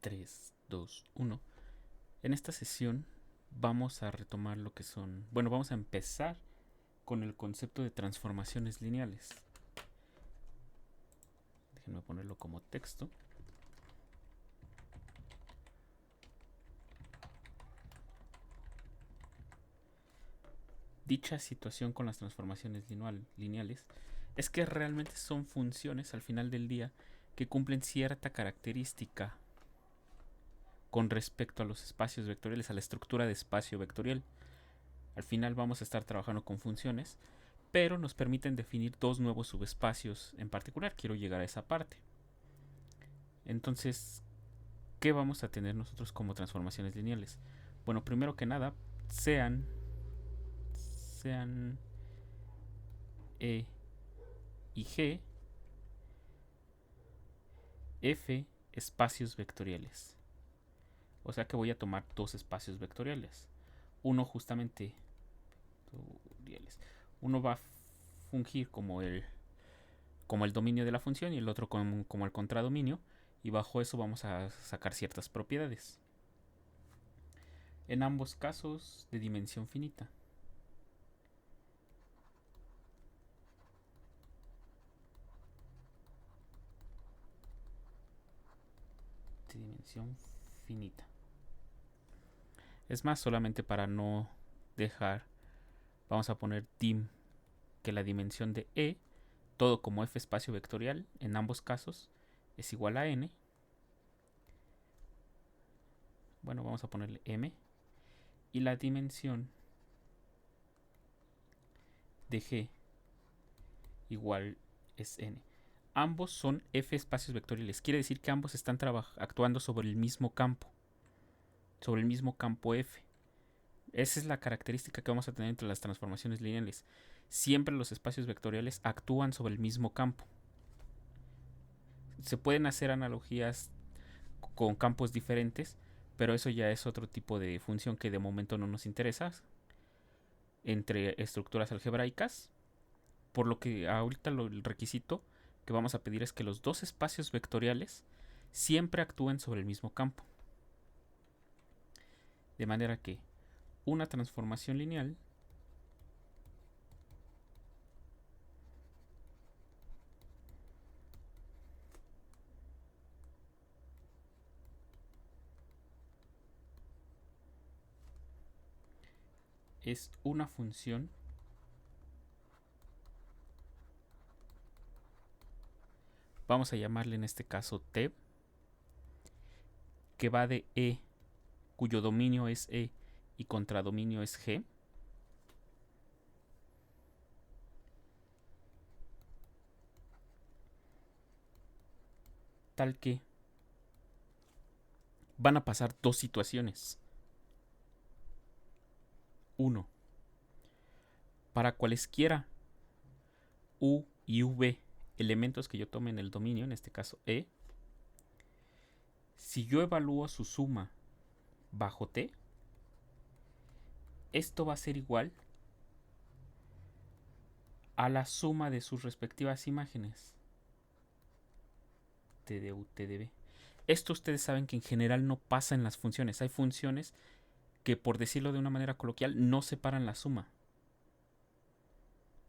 3, 2, 1. En esta sesión vamos a retomar lo que son... Bueno, vamos a empezar con el concepto de transformaciones lineales. Déjenme ponerlo como texto. Dicha situación con las transformaciones lineales es que realmente son funciones al final del día que cumplen cierta característica con respecto a los espacios vectoriales, a la estructura de espacio vectorial. Al final vamos a estar trabajando con funciones, pero nos permiten definir dos nuevos subespacios en particular. Quiero llegar a esa parte. Entonces, ¿qué vamos a tener nosotros como transformaciones lineales? Bueno, primero que nada, sean E y G F espacios vectoriales. O sea que voy a tomar dos espacios vectoriales. Uno justamente uno va a fungir como el dominio de la función y el otro como el contradominio, y bajo eso vamos a sacar ciertas propiedades. En ambos casos de dimensión finita. De dimensión finita. Es más, solamente para no dejar, vamos a poner dim, que la dimensión de E, todo como f espacio vectorial, en ambos casos, es igual a n. Bueno, vamos a ponerle m. Y la dimensión de G igual es n. Ambos son f espacios vectoriales. Quiere decir que ambos están actuando sobre el mismo campo. Sobre el mismo campo f. Esa es la característica que vamos a tener entre las transformaciones lineales. Siempre los espacios vectoriales actúan sobre el mismo campo. Se pueden hacer analogías con campos diferentes, pero eso ya es otro tipo de función que de momento no nos interesa, entre estructuras algebraicas. Por lo que ahorita el requisito que vamos a pedir es que los dos espacios vectoriales siempre actúen sobre el mismo campo. De manera que una transformación lineal es una función vamos a llamarle en este caso t, que va de E, cuyo dominio es E y contradominio es G, tal que van a pasar dos situaciones. Uno, para cualesquiera U y V elementos que yo tome en el dominio, en este caso E, si yo evalúo su suma bajo T, esto va a ser igual a la suma de sus respectivas imágenes. T de U, T de B. Esto ustedes saben que en general no pasa en las funciones. Hay funciones que, por decirlo de una manera coloquial, no separan la suma.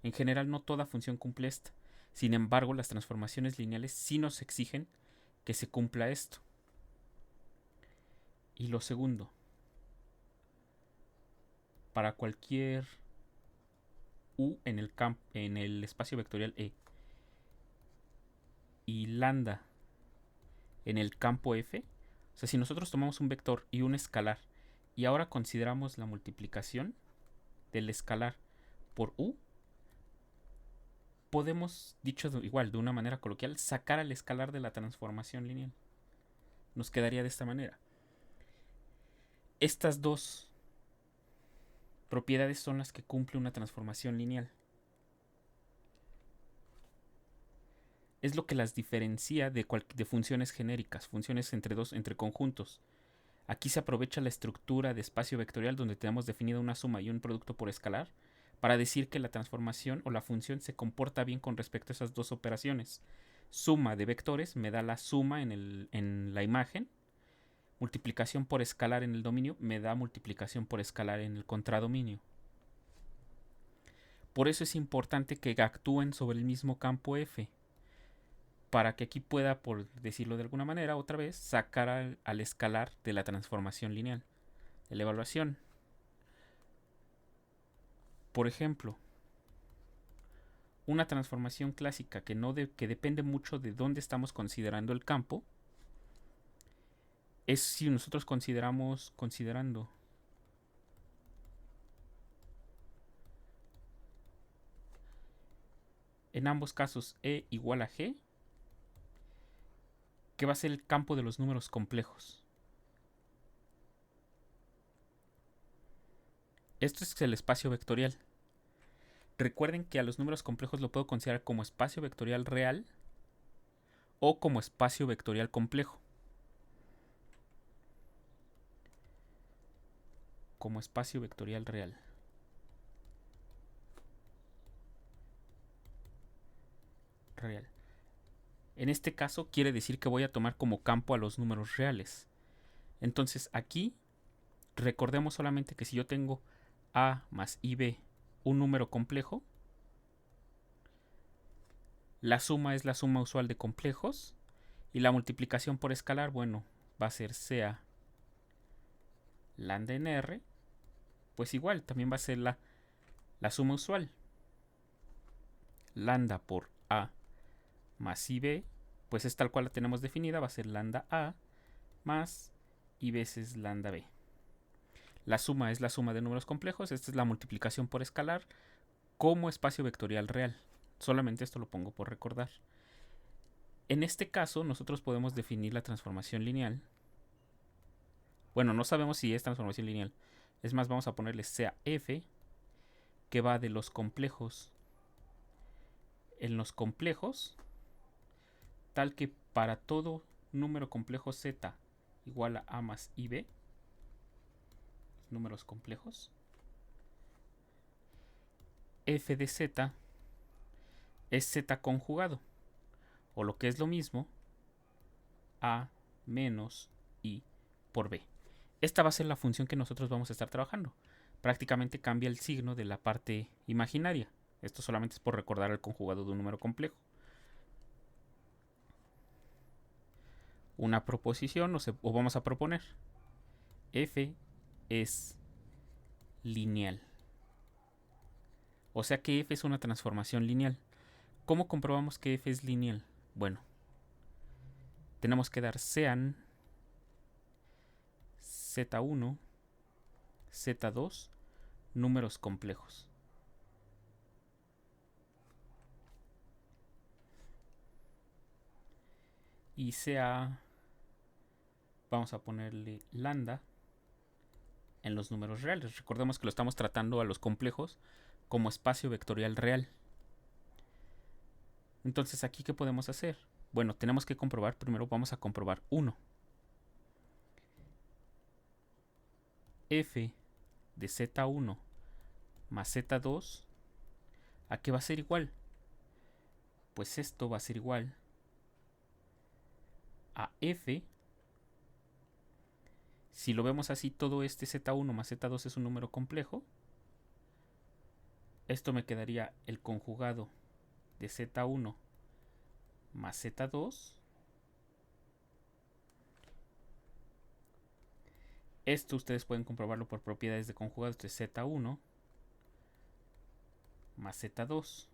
En general no toda función cumple esto. Sin embargo, las transformaciones lineales sí nos exigen que se cumpla esto. Y lo segundo, para cualquier U en el espacio vectorial E y lambda en el campo F, o sea, si nosotros tomamos un vector y un escalar y ahora consideramos la multiplicación del escalar por U, podemos, dicho igual de una manera coloquial, sacar al escalar de la transformación lineal. Nos quedaría de esta manera. Estas dos propiedades son las que cumple una transformación lineal. Es lo que las diferencia de funciones genéricas, funciones entre conjuntos. Aquí se aprovecha la estructura de espacio vectorial donde tenemos definida una suma y un producto por escalar para decir que la transformación o la función se comporta bien con respecto a esas dos operaciones. Suma de vectores me da la suma en la imagen multiplicación por escalar en el dominio me da multiplicación por escalar en el contradominio. Por eso es importante que actúen sobre el mismo campo F, para que aquí pueda, por decirlo de alguna manera, otra vez, sacar al escalar de la transformación lineal, de la evaluación. Por ejemplo, una transformación clásica que depende mucho de dónde estamos considerando el campo, es si nosotros considerando en ambos casos E igual a G, que va a ser el campo de los números complejos. Esto es el espacio vectorial. Recuerden que a los números complejos lo puedo considerar como espacio vectorial real o como espacio vectorial complejo. Como espacio vectorial real. En este caso quiere decir que voy a tomar como campo a los números reales. Entonces aquí recordemos solamente que si yo tengo A más IB, un número complejo, la suma es la suma usual de complejos y la multiplicación por escalar, bueno, va a ser CA lambda en R, pues igual, también va a ser la suma usual. Lambda por A más IB, pues es tal cual la tenemos definida, va a ser lambda A más I veces lambda B. La suma es la suma de números complejos, esta es la multiplicación por escalar como espacio vectorial real. Solamente esto lo pongo por recordar. En este caso nosotros podemos definir la transformación lineal. Bueno, no sabemos si es transformación lineal. Es más, vamos a ponerle sea F, que va de los complejos en los complejos, tal que para todo número complejo Z igual a A más IB, números complejos, F de Z es Z conjugado, o lo que es lo mismo, A menos I por B. Esta va a ser la función que nosotros vamos a estar trabajando. Prácticamente cambia el signo de la parte imaginaria. Esto solamente es por recordar el conjugado de un número complejo. Una proposición o vamos a proponer. F es lineal. O sea que F es una transformación lineal. ¿Cómo comprobamos que F es lineal? Bueno, tenemos que dar sean Z1, Z2 números complejos. Y sea, vamos a ponerle lambda en los números reales. Recordemos que lo estamos tratando a los complejos como espacio vectorial real. Entonces, ¿aquí qué podemos hacer? Bueno, tenemos que comprobar, primero vamos a comprobar 1. F de Z1 más Z2, ¿a qué va a ser igual? Pues esto va a ser igual a F. Si lo vemos así, todo este Z1 más Z2 es un número complejo. Esto me quedaría el conjugado de Z1 más Z2. Esto ustedes pueden comprobarlo por propiedades de conjugados de Z1 más Z2.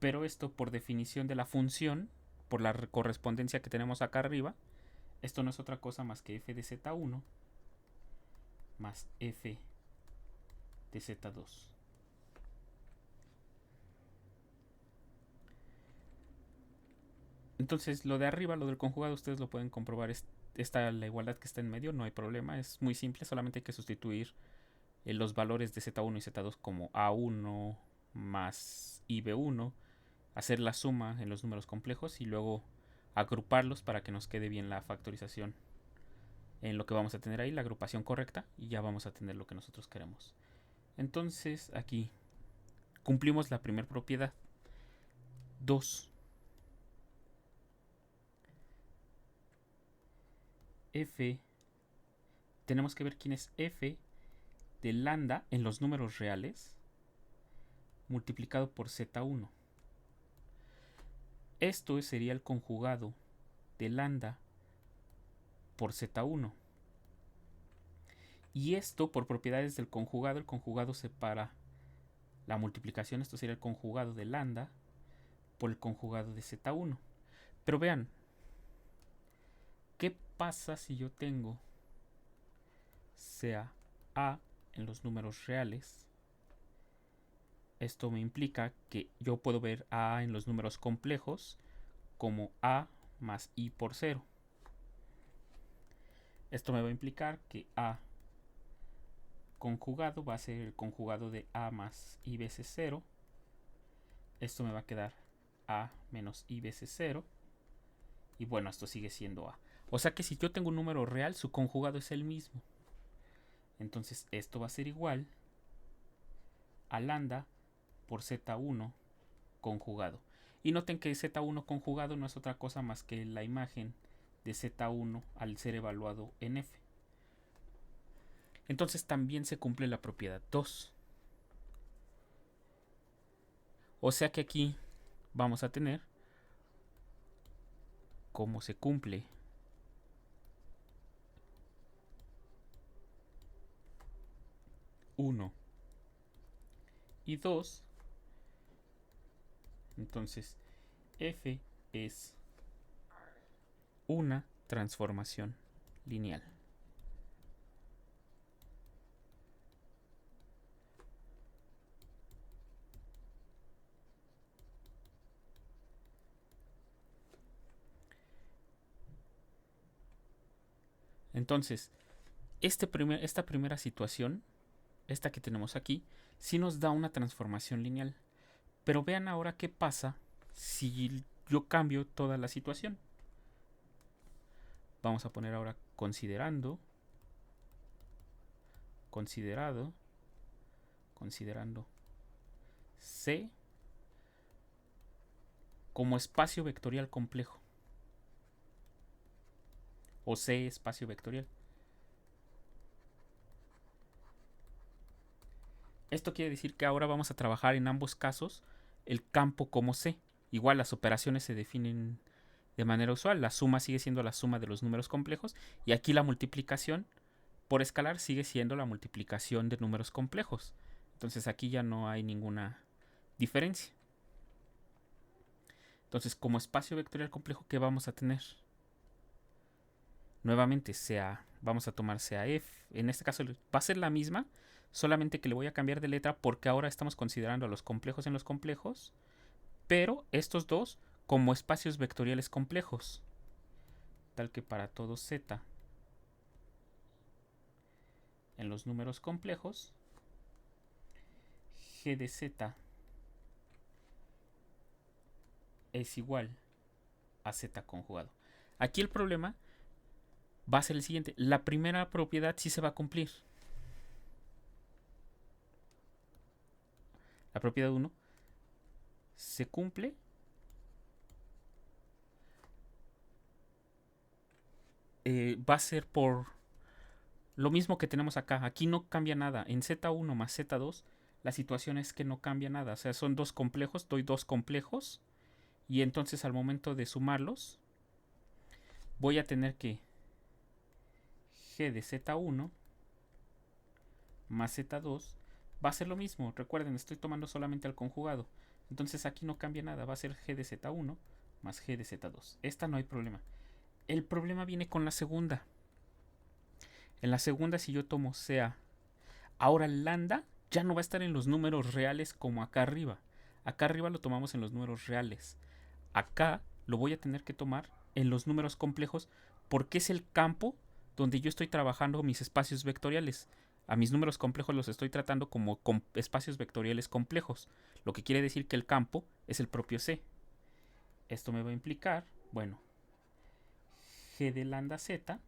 Pero esto por definición de la función, por la correspondencia que tenemos acá arriba, esto no es otra cosa más que F de Z1 más F de Z2. Entonces lo de arriba, lo del conjugado, ustedes lo pueden comprobar. La igualdad que está en medio, no hay problema, es muy simple, solamente hay que sustituir los valores de Z1 y Z2 como A1 más IB1, hacer la suma en los números complejos y luego agruparlos para que nos quede bien la factorización en lo que vamos a tener ahí, la agrupación correcta, y ya vamos a tener lo que nosotros queremos. Entonces aquí cumplimos la primera propiedad. 2. f, tenemos que ver quién es f de lambda en los números reales multiplicado por z1. Esto sería el conjugado de lambda por z1. Y esto, por propiedades del conjugado, el conjugado separa la multiplicación. Esto sería el conjugado de lambda por el conjugado de z1. Pero vean, ¿qué pasa si yo tengo sea a en los números reales? Esto me implica que yo puedo ver a en los números complejos como a más i por 0. Esto me va a implicar que a conjugado va a ser el conjugado de a más i veces 0. Esto me va a quedar a menos i veces 0. Y bueno, esto sigue siendo a. O sea que si yo tengo un número real, su conjugado es el mismo. Entonces esto va a ser igual a lambda por z1 conjugado. Y noten que z1 conjugado no es otra cosa más que la imagen de z1 al ser evaluado en f. Entonces también se cumple la propiedad 2. O sea que aquí vamos a tener como se cumple uno y 2. Entonces f es una transformación lineal. Entonces, esta primera situación, esta que tenemos aquí, sí nos da una transformación lineal. Pero vean ahora qué pasa si yo cambio toda la situación. Vamos a poner ahora considerando, considerando C como espacio vectorial complejo. O C espacio vectorial. Esto quiere decir que ahora vamos a trabajar en ambos casos el campo como C. Igual las operaciones se definen de manera usual. La suma sigue siendo la suma de los números complejos. Y aquí la multiplicación por escalar sigue siendo la multiplicación de números complejos. Entonces aquí ya no hay ninguna diferencia. Entonces, como espacio vectorial complejo, ¿qué vamos a tener? Nuevamente, vamos a tomar CAF. En este caso va a ser la misma, solamente que le voy a cambiar de letra porque ahora estamos considerando a los complejos en los complejos, pero estos dos como espacios vectoriales complejos. Tal que para todo z en los números complejos, g de z es igual a z conjugado. Aquí el problema va a ser el siguiente. La primera propiedad sí se va a cumplir. La propiedad 1 se cumple va a ser por lo mismo que tenemos acá. Aquí no cambia nada. En Z1 más Z2 la situación es que no cambia nada. O sea, son dos complejos. Doy dos complejos. Y entonces al momento de sumarlos voy a tener que G de Z1 más Z2 va a ser lo mismo. Recuerden, estoy tomando solamente al conjugado. Entonces aquí no cambia nada. Va a ser G de Z1 más G de Z2. Esta no hay problema. El problema viene con la segunda. En la segunda, si yo tomo sea, ahora lambda ya no va a estar en los números reales como acá arriba. Acá arriba lo tomamos en los números reales. Acá lo voy a tener que tomar en los números complejos porque es el campo donde yo estoy trabajando mis espacios vectoriales. A mis números complejos los estoy tratando como espacios vectoriales complejos, lo que quiere decir que el campo es el propio C. Esto me va a implicar, bueno, G de lambda Z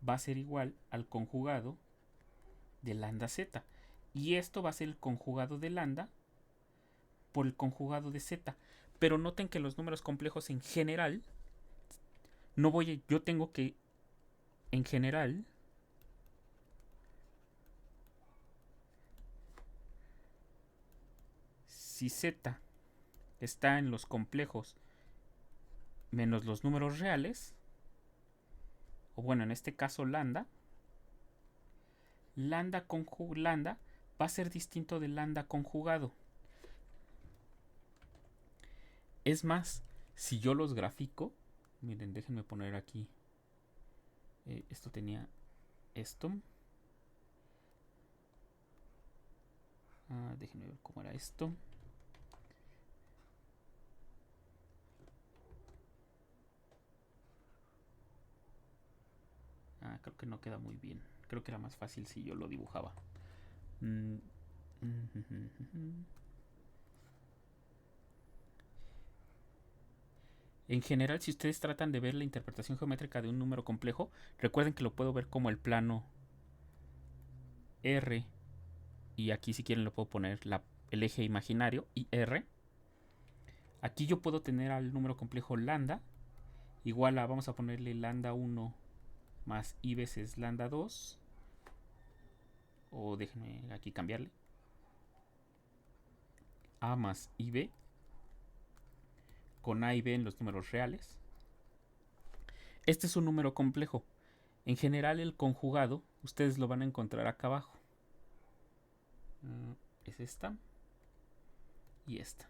va a ser igual al conjugado de lambda Z. Y esto va a ser el conjugado de lambda por el conjugado de Z. Pero noten que los números complejos en general no voy a, yo tengo que, en general, si z está en los complejos menos los números reales, o bueno, en este caso lambda lambda va a ser distinto de lambda conjugado. Es más, si yo los grafico, miren, déjenme poner aquí, esto tenía esto, déjenme ver cómo era esto. Creo que no queda muy bien. Creo que era más fácil si yo lo dibujaba. En general, si ustedes tratan de ver la interpretación geométrica de un número complejo, recuerden que lo puedo ver como el plano R. Y aquí si quieren lo puedo poner el eje imaginario y R. Aquí yo puedo tener al número complejo lambda igual a, vamos a ponerle lambda 1 más i veces lambda 2. O déjenme aquí cambiarle. A más ib con a y b en los números reales. Este es un número complejo. En general el conjugado ustedes lo van a encontrar acá abajo. Es esta y esta.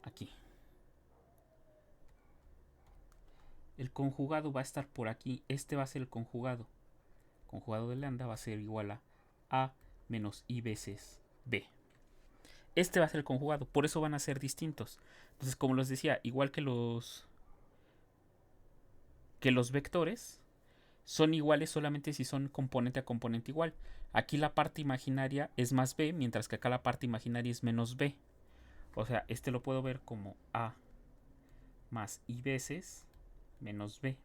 Aquí. El conjugado va a estar por aquí. Este va a ser el conjugado. El conjugado de lambda va a ser igual a menos i veces b. Este va a ser el conjugado. Por eso van a ser distintos. Entonces, como les decía, igual que los vectores, son iguales solamente si son componente a componente igual. Aquí la parte imaginaria es más b, mientras que acá la parte imaginaria es menos b. O sea, este lo puedo ver como a más i veces menos b.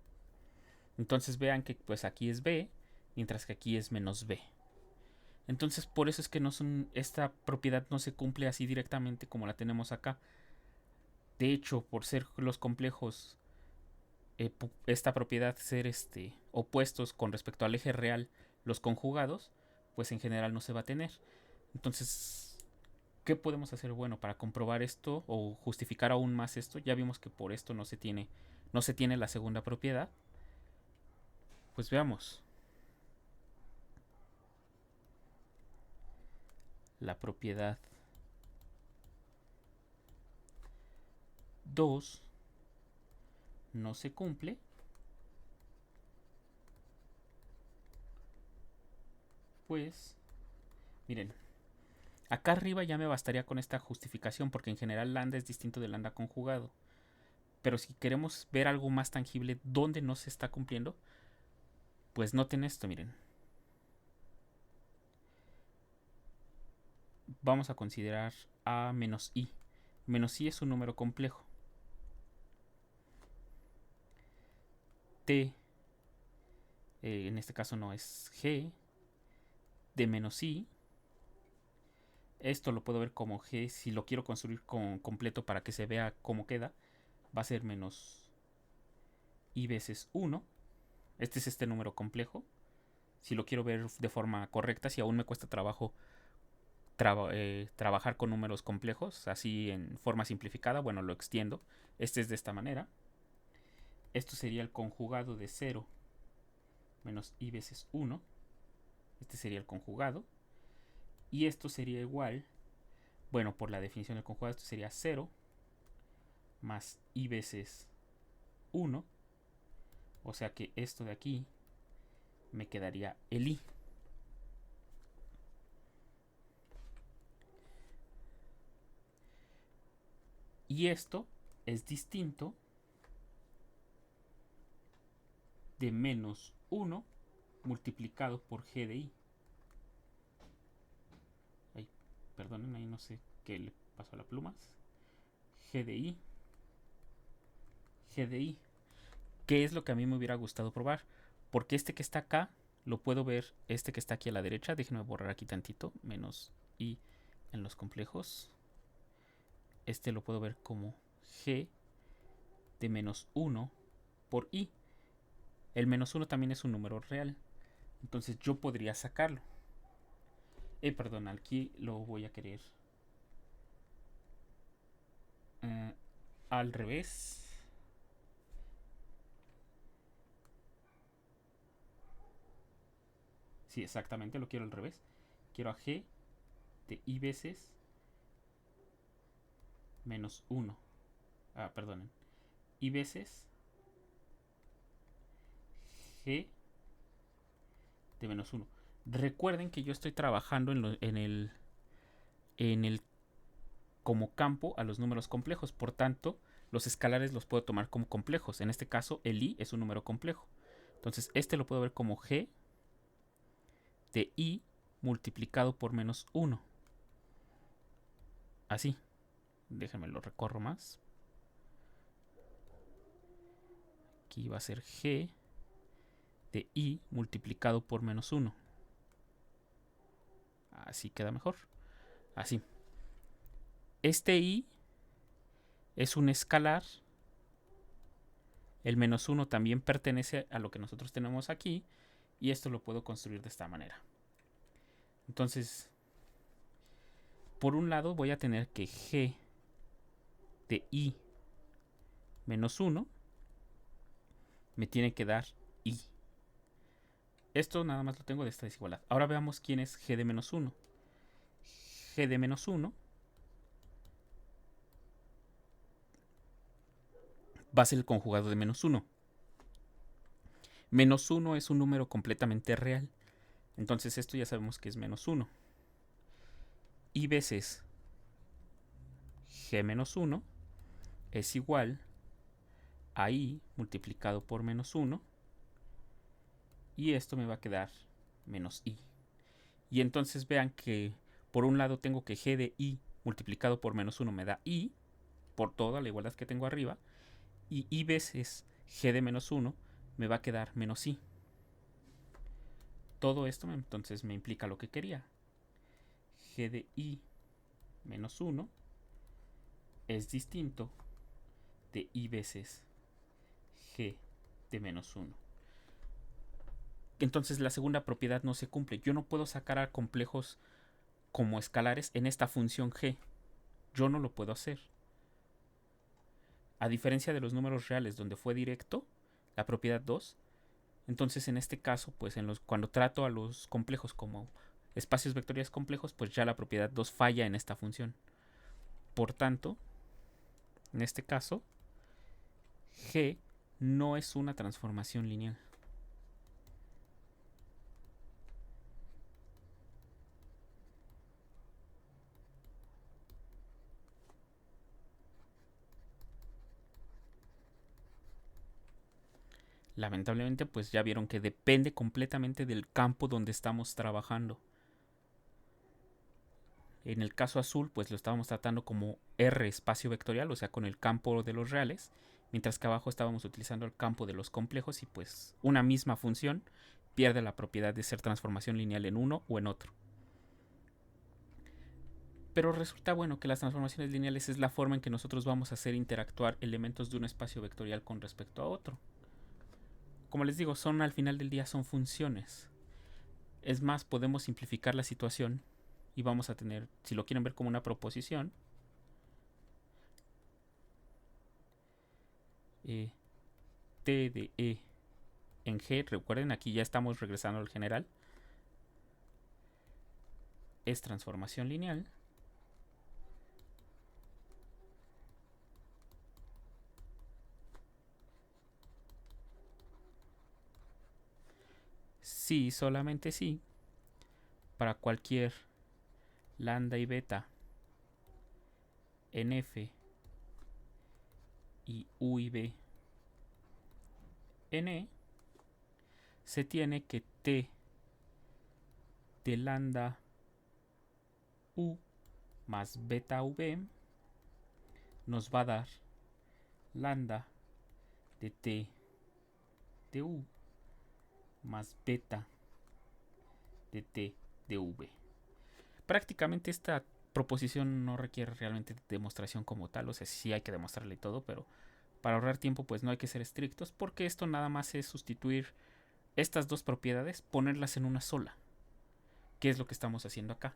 Entonces vean que pues aquí es b, mientras que aquí es menos b. Entonces por eso es que esta propiedad no se cumple así directamente como la tenemos acá. De hecho, por ser los complejos, esta propiedad ser opuestos con respecto al eje real, los conjugados, pues en general no se va a tener. Entonces, ¿qué podemos hacer? Bueno, para comprobar esto o justificar aún más esto, ya vimos que por esto no se tiene la segunda propiedad. Pues veamos. La propiedad 2 no se cumple pues miren, acá arriba ya me bastaría con esta justificación porque en general lambda es distinto de lambda conjugado, pero si queremos ver algo más tangible donde no se está cumpliendo, pues noten esto, miren, vamos a considerar a menos i. Menos i es un número complejo. T, en este caso no es g, de menos i. Esto lo puedo ver como g, si lo quiero construir completo para que se vea cómo queda, va a ser menos i veces 1. Este es este número complejo. Si lo quiero ver de forma correcta, si aún me cuesta trabajo trabajar con números complejos, así en forma simplificada, bueno, lo extiendo. Este es de esta manera. Esto sería el conjugado de 0 menos i veces 1. Este sería el conjugado. Y esto sería igual, bueno, por la definición del conjugado, esto sería 0 más i veces 1. O sea que esto de aquí me quedaría el i. Y esto es distinto de menos 1 multiplicado por g de i. Ay, perdonen, ahí no sé qué le pasó a la pluma. G de i. G de i. ¿Qué es lo que a mí me hubiera gustado probar? Porque este que está acá lo puedo ver, este que está aquí a la derecha, déjenme borrar aquí tantito, menos i en los complejos. Este lo puedo ver como g de menos 1 por i. El menos 1 también es un número real. Entonces yo podría sacarlo. Perdón, aquí lo voy a querer al revés. Sí, exactamente, lo quiero al revés. Quiero a g de i veces menos 1. Perdonen. I veces g de menos 1. Recuerden que yo estoy trabajando en el como campo a los números complejos. Por tanto, los escalares los puedo tomar como complejos. En este caso, el i es un número complejo. Entonces, este lo puedo ver como g de i multiplicado por menos 1. Así. Déjenme lo recorro más. Aquí va a ser g de i multiplicado por menos 1. Así queda mejor. Así. Este i es un escalar. El menos 1 también pertenece a lo que nosotros tenemos aquí. Y esto lo puedo construir de esta manera. Entonces, por un lado voy a tener que g de i menos 1 me tiene que dar i. Esto nada más lo tengo de esta desigualdad. Ahora veamos quién es g de menos 1. G de menos 1 va a ser el conjugado de menos 1. Menos 1 es un número completamente real. Entonces esto ya sabemos que es menos 1. I veces g menos 1 es igual a i multiplicado por menos 1. Y esto me va a quedar menos i. Y entonces vean que por un lado tengo que g de i multiplicado por menos 1 me da i, por toda la igualdad que tengo arriba. Y i veces g de menos 1 me va a quedar menos i. Todo esto entonces me implica lo que quería. G de i menos 1 es distinto de i veces g de menos 1. Entonces la segunda propiedad no se cumple. Yo no puedo sacar a complejos como escalares en esta función g. Yo no lo puedo hacer. A diferencia de los números reales donde fue directo, la propiedad 2, entonces en este caso, pues cuando trato a los complejos como espacios vectoriales complejos, pues ya la propiedad 2 falla en esta función. Por tanto, en este caso, g no es una transformación lineal. Lamentablemente, pues ya vieron que depende completamente del campo donde estamos trabajando. En el caso azul, pues lo estábamos tratando como R espacio vectorial, o sea, con el campo de los reales, mientras que abajo estábamos utilizando el campo de los complejos y pues una misma función pierde la propiedad de ser transformación lineal en uno o en otro. Pero resulta bueno que las transformaciones lineales es la forma en que nosotros vamos a hacer interactuar elementos de un espacio vectorial con respecto a otro. Como les digo, al final del día son funciones. Es más, podemos simplificar la situación y vamos a tener, si lo quieren ver como una proposición, t de e en g, recuerden, aquí ya estamos regresando al general, es transformación lineal sí, solamente sí, para cualquier lambda y beta en f y u y b en e, se tiene que t de lambda u más beta v nos va a dar lambda de t de u más beta de t de v. Prácticamente esta proposición no requiere realmente demostración como tal, o sea, sí hay que demostrarle todo, pero para ahorrar tiempo pues no hay que ser estrictos porque esto nada más es sustituir estas dos propiedades, ponerlas en una sola, que es lo que estamos haciendo acá.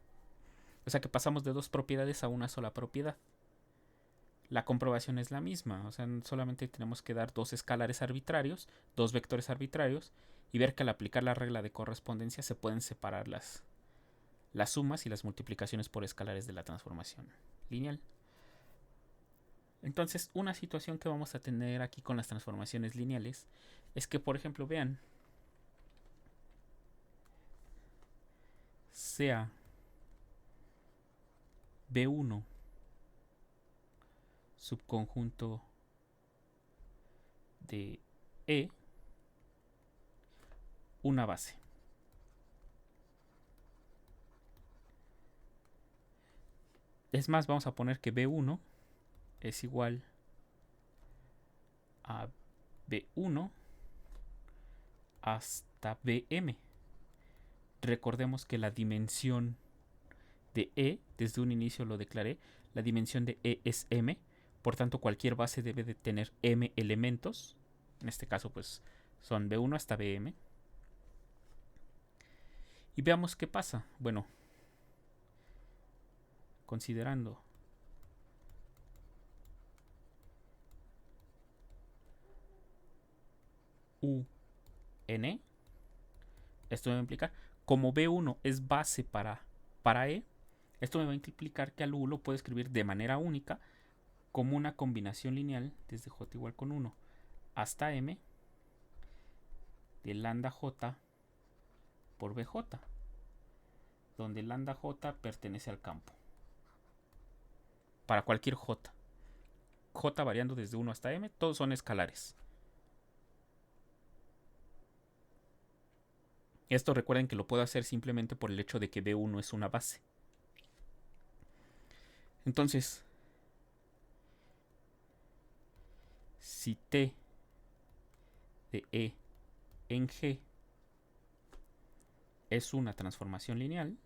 O sea que pasamos de dos propiedades a una sola propiedad. La comprobación es la misma, o sea, solamente tenemos que dar dos escalares arbitrarios, dos vectores arbitrarios, y ver que al aplicar la regla de correspondencia se pueden separar las sumas y las multiplicaciones por escalares de la transformación lineal. Entonces, una situación que vamos a tener aquí con las transformaciones lineales es que, por ejemplo, vean, sea B1 subconjunto de E una base. Es más, vamos a poner que B1 es igual a B1 hasta BM. Recordemos que la dimensión de E, desde un inicio lo declaré, la dimensión de E es M, por tanto cualquier base debe de tener M elementos, en este caso pues son B1 hasta BM. Y veamos qué pasa. Bueno, considerando UN, esto me va a implicar, como B1 es base para E, esto me va a implicar que al U lo puedo escribir de manera única como una combinación lineal desde J igual con 1 hasta M de lambda J por BJ, donde lambda J pertenece al campo. Para cualquier J. J variando desde 1 hasta M, todos son escalares. Esto recuerden que lo puedo hacer simplemente por el hecho de que B1 es una base. Entonces, si T de E en G es una transformación lineal,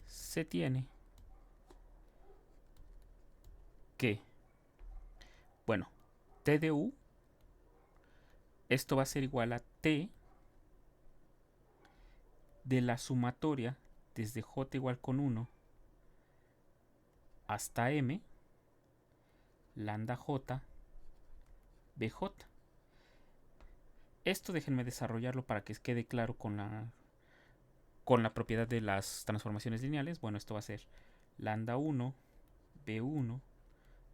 se tiene que, bueno, T de U, esto va a ser igual a T de la sumatoria desde J igual con 1 hasta M, lambda J, BJ. Esto déjenme desarrollarlo para que quede claro con la propiedad de las transformaciones lineales. Bueno, esto va a ser lambda 1, B1,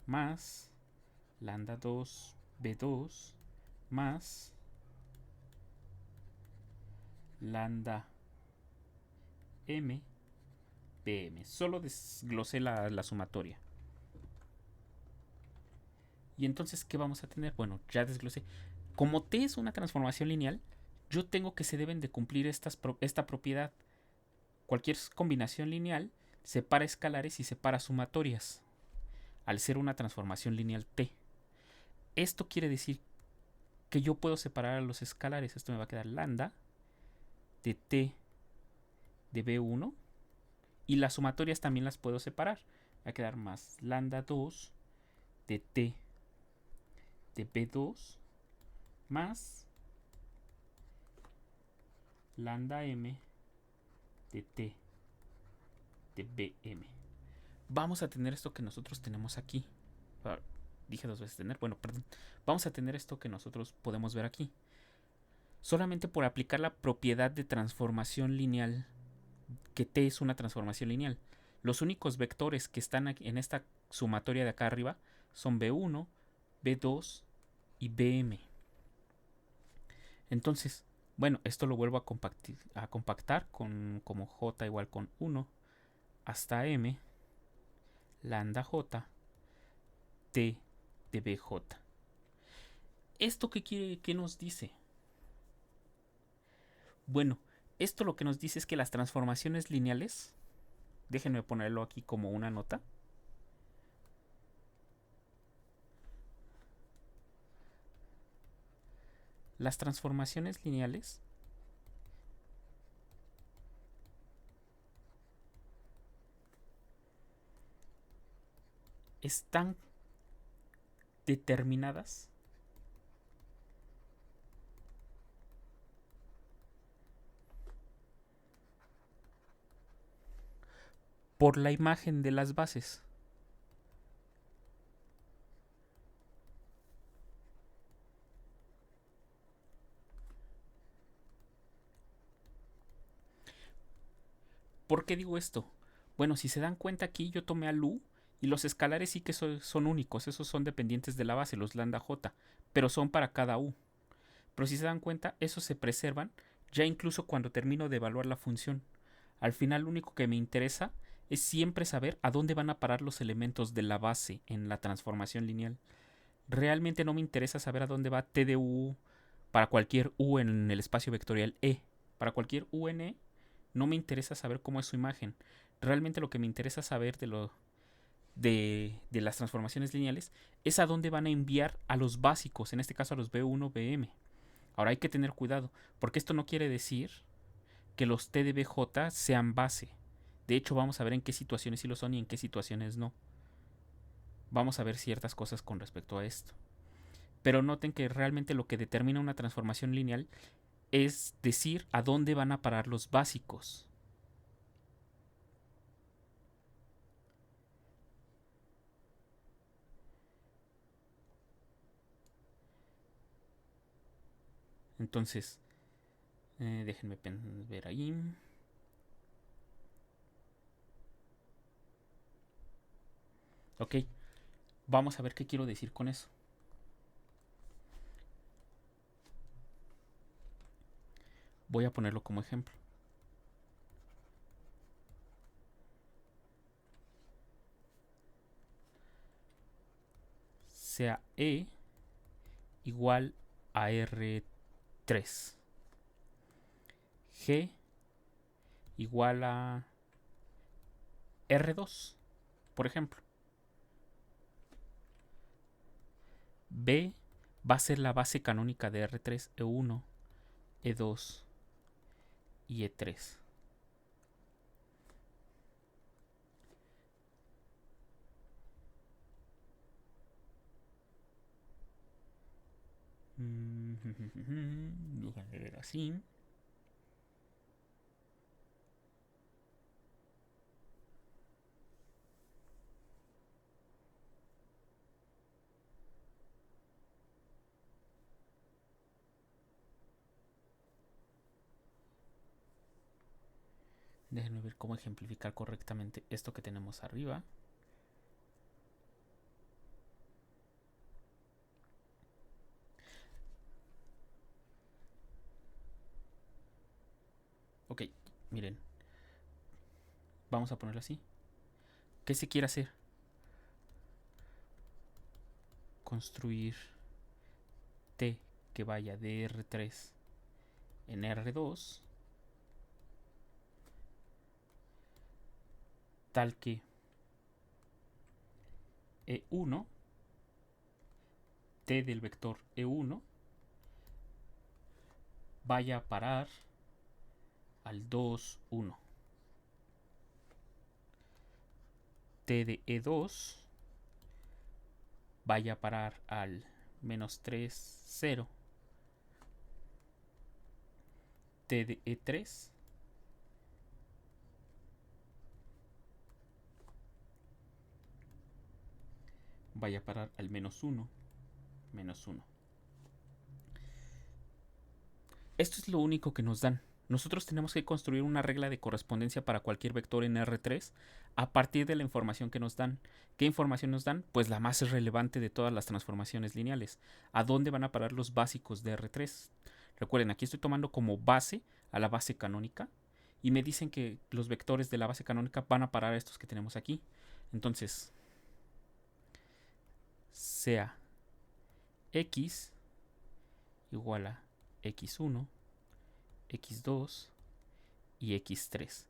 más lambda 2, B2, más lambda M, BM. Solo desglosé la sumatoria. Y entonces, ¿qué vamos a tener? Bueno, ya desglosé. Como T es una transformación lineal, yo tengo que se deben de cumplir esta propiedad. Cualquier combinación lineal separa escalares y separa sumatorias, al ser una transformación lineal T. Esto quiere decir que yo puedo separar a los escalares. Esto me va a quedar lambda de T de B1 y las sumatorias también las puedo separar. Va a quedar más lambda 2 de T de B2 más lambda M de T de BM. Vamos a tener esto que nosotros tenemos aquí. Dije dos veces tener, bueno, perdón. Vamos a tener esto que nosotros podemos ver aquí. Solamente por aplicar la propiedad de transformación lineal, que T es una transformación lineal. Los únicos vectores que están en esta sumatoria de acá arriba son B1, B2 y BM. Entonces, bueno, esto lo vuelvo a compactar con como J igual con 1 hasta M, lambda J, T de BJ. ¿Esto qué nos dice? Bueno, esto lo que nos dice es que las transformaciones lineales Déjenme ponerlo aquí como una nota. Las transformaciones lineales están determinadas por la imagen de las bases. ¿Por qué digo esto? Bueno, si se dan cuenta aquí yo tomé al U y los escalares sí que son únicos, esos son dependientes de la base, los lambda J, pero son para cada U. Pero si se dan cuenta, esos se preservan ya incluso cuando termino de evaluar la función. Al final lo único que me interesa es siempre saber a dónde van a parar los elementos de la base en la transformación lineal. Realmente no me interesa saber a dónde va T de U para cualquier U en el espacio vectorial E. Para cualquier U en E no me interesa saber cómo es su imagen. Realmente lo que me interesa saber de las transformaciones lineales es a dónde van a enviar a los básicos, en este caso a los B1, BM. Ahora hay que tener cuidado, porque esto no quiere decir que los T de BJ sean base. De hecho, vamos a ver en qué situaciones sí lo son y en qué situaciones no. Vamos a ver ciertas cosas con respecto a esto. Pero noten que realmente lo que determina una transformación lineal es decir a dónde van a parar los básicos. Entonces, déjenme ver ahí. Ok, vamos a ver qué quiero decir con eso. Voy a ponerlo como ejemplo. Sea E igual a R3. G igual a R2, por ejemplo. B va a ser la base canónica de R3, E1, E2 y E3. Déjenme ver así. Déjenme ver cómo ejemplificar correctamente esto que tenemos arriba. Ok, miren. Vamos a ponerlo así. ¿Qué se quiere hacer? Construir T que vaya de R3 en R2 tal que E1, T del vector E1, vaya a parar al 2, 1. T de E2 vaya a parar al menos 3, 0. T de E3 vaya a parar al menos 1, menos 1. Esto es lo único que nos dan. Nosotros tenemos que construir una regla de correspondencia para cualquier vector en R3 a partir de la información que nos dan. ¿Qué información nos dan? Pues la más relevante de todas las transformaciones lineales. ¿A dónde van a parar los básicos de R3? Recuerden, aquí estoy tomando como base a la base canónica y me dicen que los vectores de la base canónica van a parar a estos que tenemos aquí. Entonces, sea x igual a x1, x2 y x3.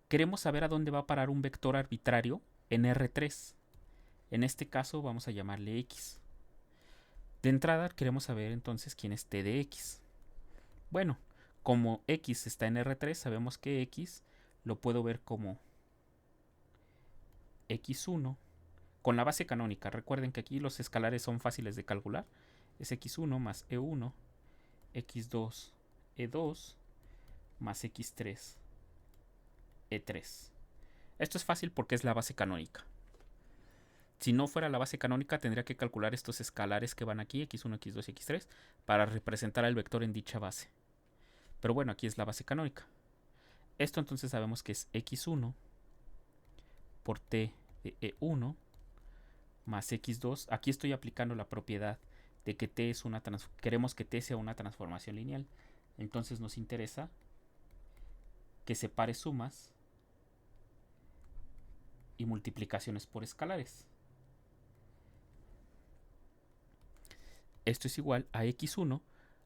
queremos saber a dónde va a parar un vector arbitrario en R3. En este caso vamos a llamarle X. De entrada queremos saber entonces quién es T de X. Bueno, como X está en R3, sabemos que X lo puedo ver como X1 con la base canónica. Recuerden que aquí los escalares son fáciles de calcular. Es X1 más E1, X2, E2 más X3, E3. Esto es fácil porque es la base canónica. Si no fuera la base canónica, tendría que calcular estos escalares que van aquí, X1, X2 y X3, para representar al vector en dicha base. Pero bueno, aquí es la base canónica. Esto entonces sabemos que es X1 por T de E1 más X2. Aquí estoy aplicando la propiedad de que T es una queremos que T sea una transformación lineal. Entonces nos interesa que separe sumas y multiplicaciones por escalares. Esto es igual a X1.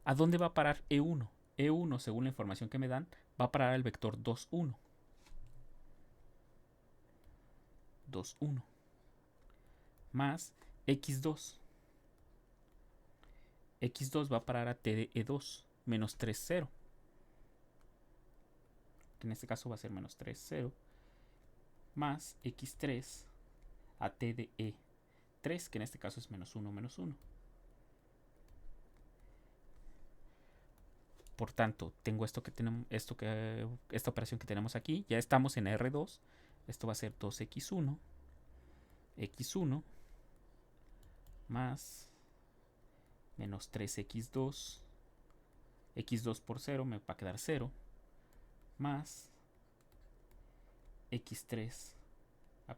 ¿A dónde va a parar E1? E1, según la información que me dan, va a parar al vector 2, 1. 2, 1. Más X2. X2 va a parar a T de E2, menos 3, 0. Que en este caso va a ser menos 3, 0. Más X3 a T de E3, que en este caso es menos 1, menos 1. Por tanto, tengo esta operación que tenemos aquí. Ya estamos en R2. Esto va a ser 2x1, x1, más menos 3x2, x2 por 0 me va a quedar 0, más x3,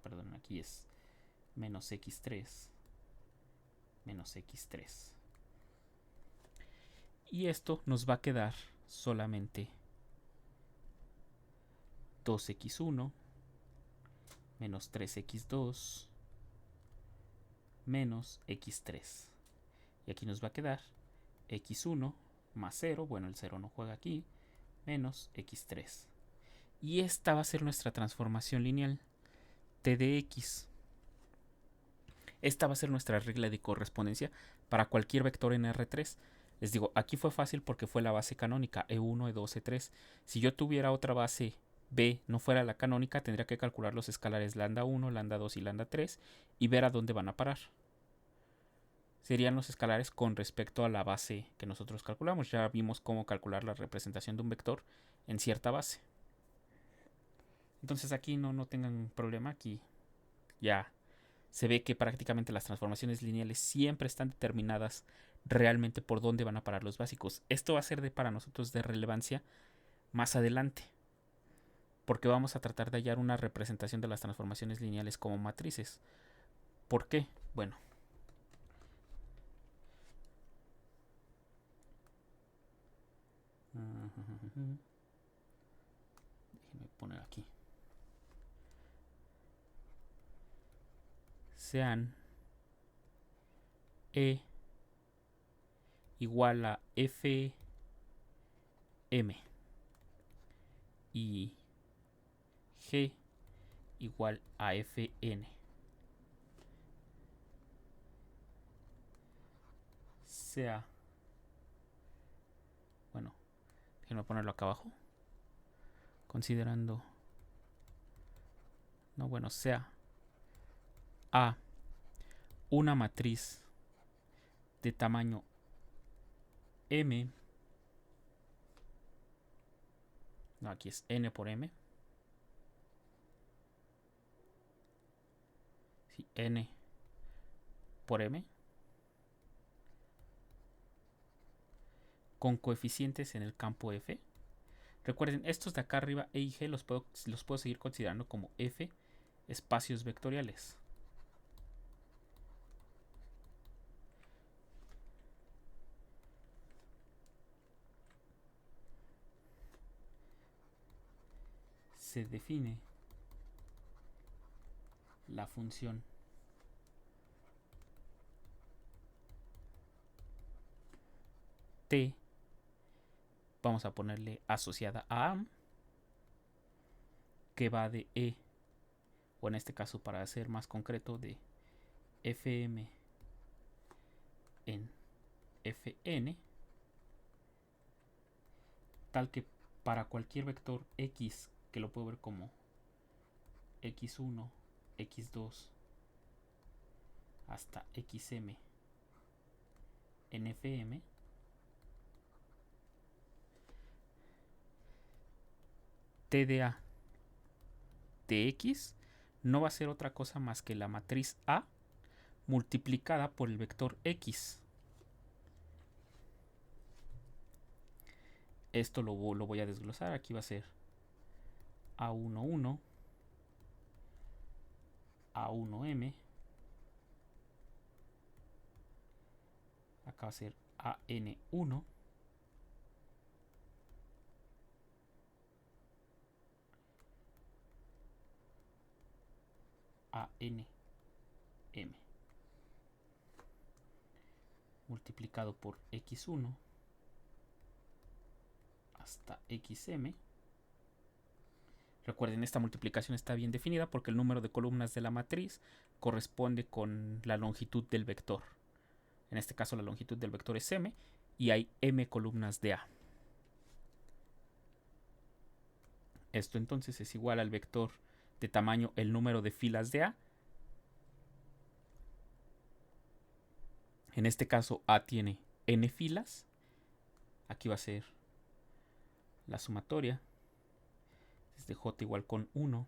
perdón, aquí es menos x3, menos x3. Y esto nos va a quedar solamente 2x1 menos 3x2 menos x3. Y aquí nos va a quedar x1 más 0, bueno, el 0 no juega aquí, menos x3. Y esta va a ser nuestra transformación lineal, T de X. Esta va a ser nuestra regla de correspondencia para cualquier vector en R3. Les digo, aquí fue fácil porque fue la base canónica, E1, E2, E3. Si yo tuviera otra base B, no fuera la canónica, tendría que calcular los escalares lambda 1, lambda 2 y lambda 3 y ver a dónde van a parar. Serían los escalares con respecto a la base que nosotros calculamos. Ya vimos cómo calcular la representación de un vector en cierta base. Entonces aquí no tengan problema, aquí ya se ve que prácticamente las transformaciones lineales siempre están determinadas realmente por dónde van a parar los básicos. Esto va a ser para nosotros de relevancia más adelante, porque vamos a tratar de hallar una representación de las transformaciones lineales como matrices. ¿Por qué? Bueno, déjenme poner aquí. Sean E igual a F M y G igual a Fn. Sea, bueno, déjenme ponerlo acá abajo, considerando, no, bueno, sea A una matriz de tamaño M, no, aquí es N por M, sí, N por M, con coeficientes en el campo F. Recuerden, estos de acá arriba, E y G, los puedo seguir considerando como F espacios vectoriales. Se define la función T, vamos a ponerle asociada a que va de E, o en este caso para ser más concreto de Fm en Fn, tal que para cualquier vector x, que lo puedo ver como x1, x2 hasta xm en Fm, TDA de x no va a ser otra cosa más que la matriz A multiplicada por el vector x. Esto lo voy a desglosar. Aquí va a ser A11, A1m, acá va a ser AN1, ANM, multiplicado por x1 hasta xm. Recuerden, esta multiplicación está bien definida porque el número de columnas de la matriz corresponde con la longitud del vector. En este caso la longitud del vector es m y hay m columnas de A. Esto entonces es igual al vector de tamaño el número de filas de A. En este caso A tiene n filas. Aquí va a ser la sumatoria desde j igual con 1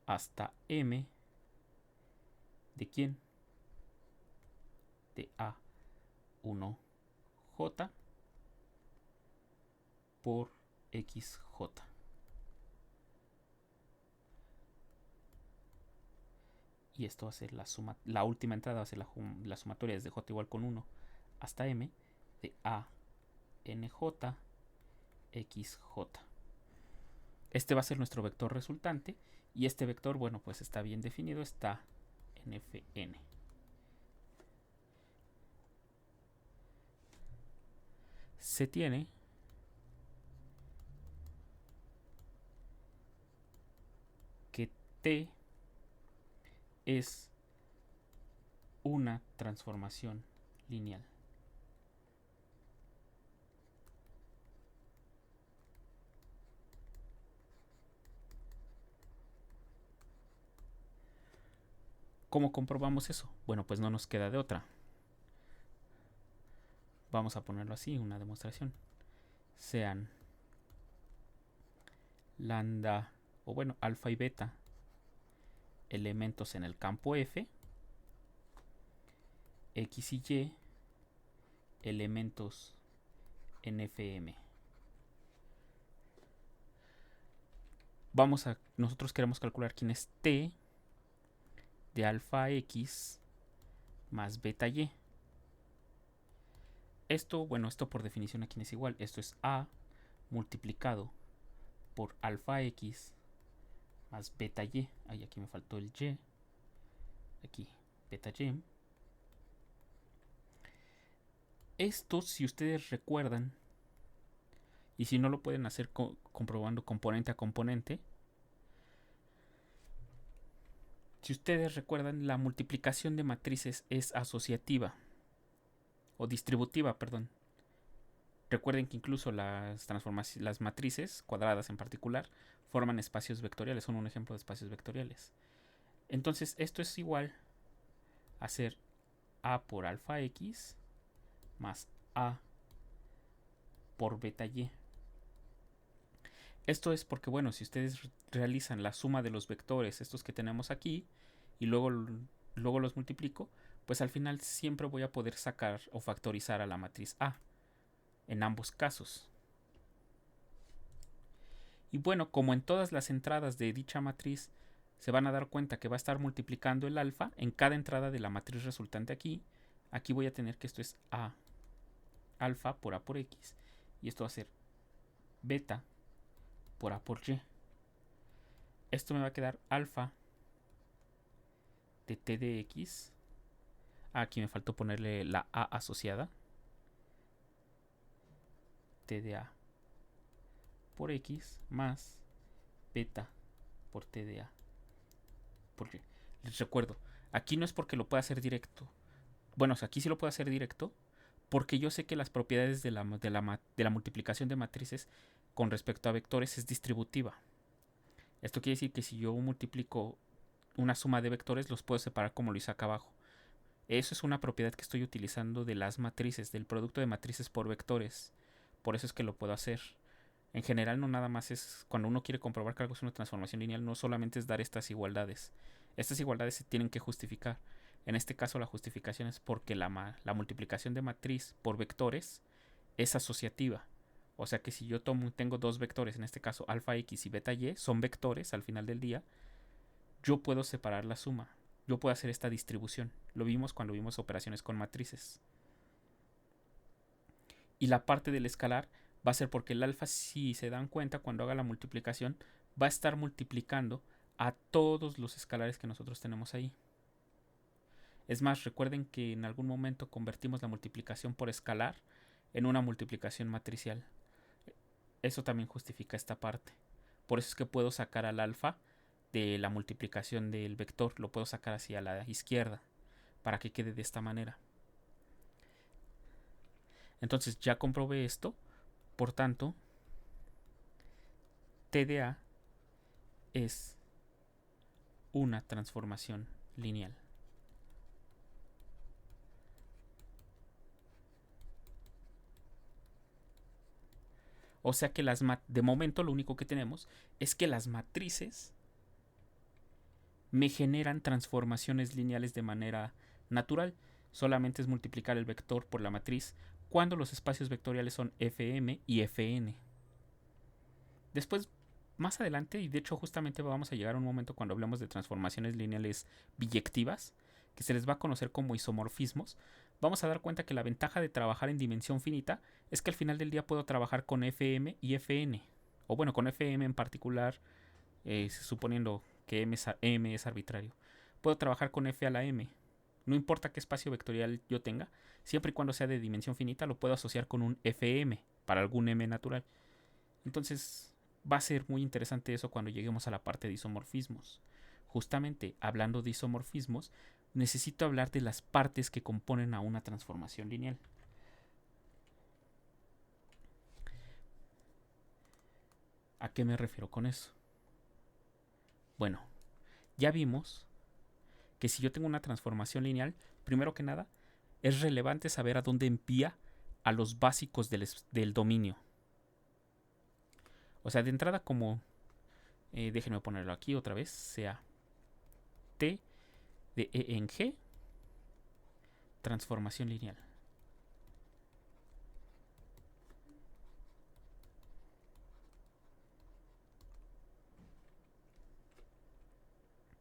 hasta m de quién, de A1j por xj. Y esto va a ser la última entrada va a ser la sumatoria desde j igual con 1 hasta m de ANJ xj. Este va a ser nuestro vector resultante y este vector, bueno, pues está bien definido, está en Fn. Se tiene que T es una transformación lineal. ¿Cómo comprobamos eso? Bueno, pues no nos queda de otra. Vamos a ponerlo así, una demostración. Sean lambda, o bueno, alfa y beta elementos en el campo F, x y y elementos en Fm. Nosotros queremos calcular quién es T de alfa x más beta y. Esto, bueno, esto por definición aquí es igual. Esto es A multiplicado por alfa x más beta y. Ay, aquí me faltó el y. Aquí, beta y. Esto, si ustedes recuerdan, y si no lo pueden hacer comprobando componente a componente, si ustedes recuerdan, la multiplicación de matrices es asociativa o distributiva, perdón. Recuerden que incluso las matrices cuadradas en particular forman espacios vectoriales, son un ejemplo de espacios vectoriales. Entonces esto es igual a ser A por alfa x más A por beta y. Esto es porque, bueno, si ustedes realizan la suma de los vectores, estos que tenemos aquí, y luego los multiplico, pues al final siempre voy a poder sacar o factorizar a la matriz A en ambos casos. Y bueno, como en todas las entradas de dicha matriz se van a dar cuenta que va a estar multiplicando el alfa en cada entrada de la matriz resultante aquí voy a tener que esto es A alfa por A por X y esto va a ser beta por A por Y. Esto me va a quedar alfa de T de X. Aquí me faltó ponerle la A asociada. T de A por X más beta por TDA. Porque, les recuerdo, aquí no es porque lo pueda hacer directo. Bueno, o sea, aquí sí lo puedo hacer directo porque yo sé que las propiedades de la multiplicación de matrices con respecto a vectores es distributiva. Esto quiere decir que si yo multiplico una suma de vectores, los puedo separar como lo hice acá abajo. Eso es una propiedad que estoy utilizando de las matrices, del producto de matrices por vectores. Por eso es que lo puedo hacer. En general, no nada más es cuando uno quiere comprobar que algo es una transformación lineal, no solamente es dar estas igualdades. Estas igualdades se tienen que justificar. En este caso, la justificación es porque la multiplicación de matriz por vectores es asociativa. O sea que si yo tengo dos vectores, en este caso alfa x y beta y, son vectores al final del día, yo puedo separar la suma. Yo puedo hacer esta distribución. Lo vimos cuando vimos operaciones con matrices. Y la parte del escalar va a ser porque el alfa, si se dan cuenta, cuando haga la multiplicación, va a estar multiplicando a todos los escalares que nosotros tenemos ahí. Es más, recuerden que en algún momento convertimos la multiplicación por escalar en una multiplicación matricial. Eso también justifica esta parte. Por eso es que puedo sacar al alfa de la multiplicación del vector. Lo puedo sacar hacia la izquierda para que quede de esta manera. Entonces ya comprobé esto. Por tanto, TDA es una transformación lineal. O sea que de momento lo único que tenemos es que las matrices me generan transformaciones lineales de manera natural. Solamente es multiplicar el vector por la matriz cuando los espacios vectoriales son Fm y Fn. Después, más adelante, y de hecho justamente vamos a llegar a un momento cuando hablemos de transformaciones lineales biyectivas, que se les va a conocer como isomorfismos, vamos a dar cuenta que la ventaja de trabajar en dimensión finita es que al final del día puedo trabajar con Fm y Fn. O bueno, con Fm en particular, suponiendo que M es arbitrario. Puedo trabajar con F a la M. No importa qué espacio vectorial yo tenga, siempre y cuando sea de dimensión finita, lo puedo asociar con un Fm para algún M natural. Entonces va a ser muy interesante eso cuando lleguemos a la parte de isomorfismos. Justamente hablando de isomorfismos, necesito hablar de las partes que componen a una transformación lineal. ¿A qué me refiero con eso? Bueno, ya vimos que si yo tengo una transformación lineal, primero que nada, es relevante saber a dónde envía a los básicos del dominio. O sea, de entrada como, déjenme ponerlo aquí otra vez, sea T de E en G, transformación lineal.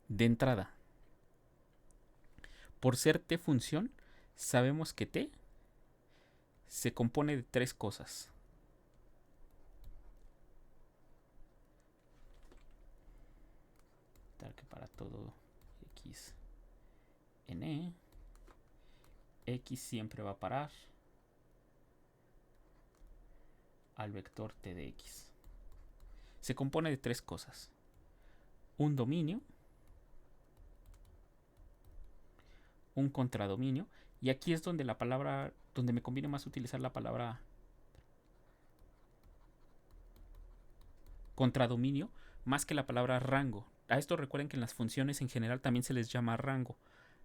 De entrada, por ser T función, sabemos que T se compone de tres cosas. Tal que para todo X en E, X siempre va a parar al vector T de X. Se compone de tres cosas. Un dominio, un contradominio, y aquí es donde donde me conviene más utilizar la palabra contradominio más que la palabra rango. A esto recuerden que en las funciones en general también se les llama rango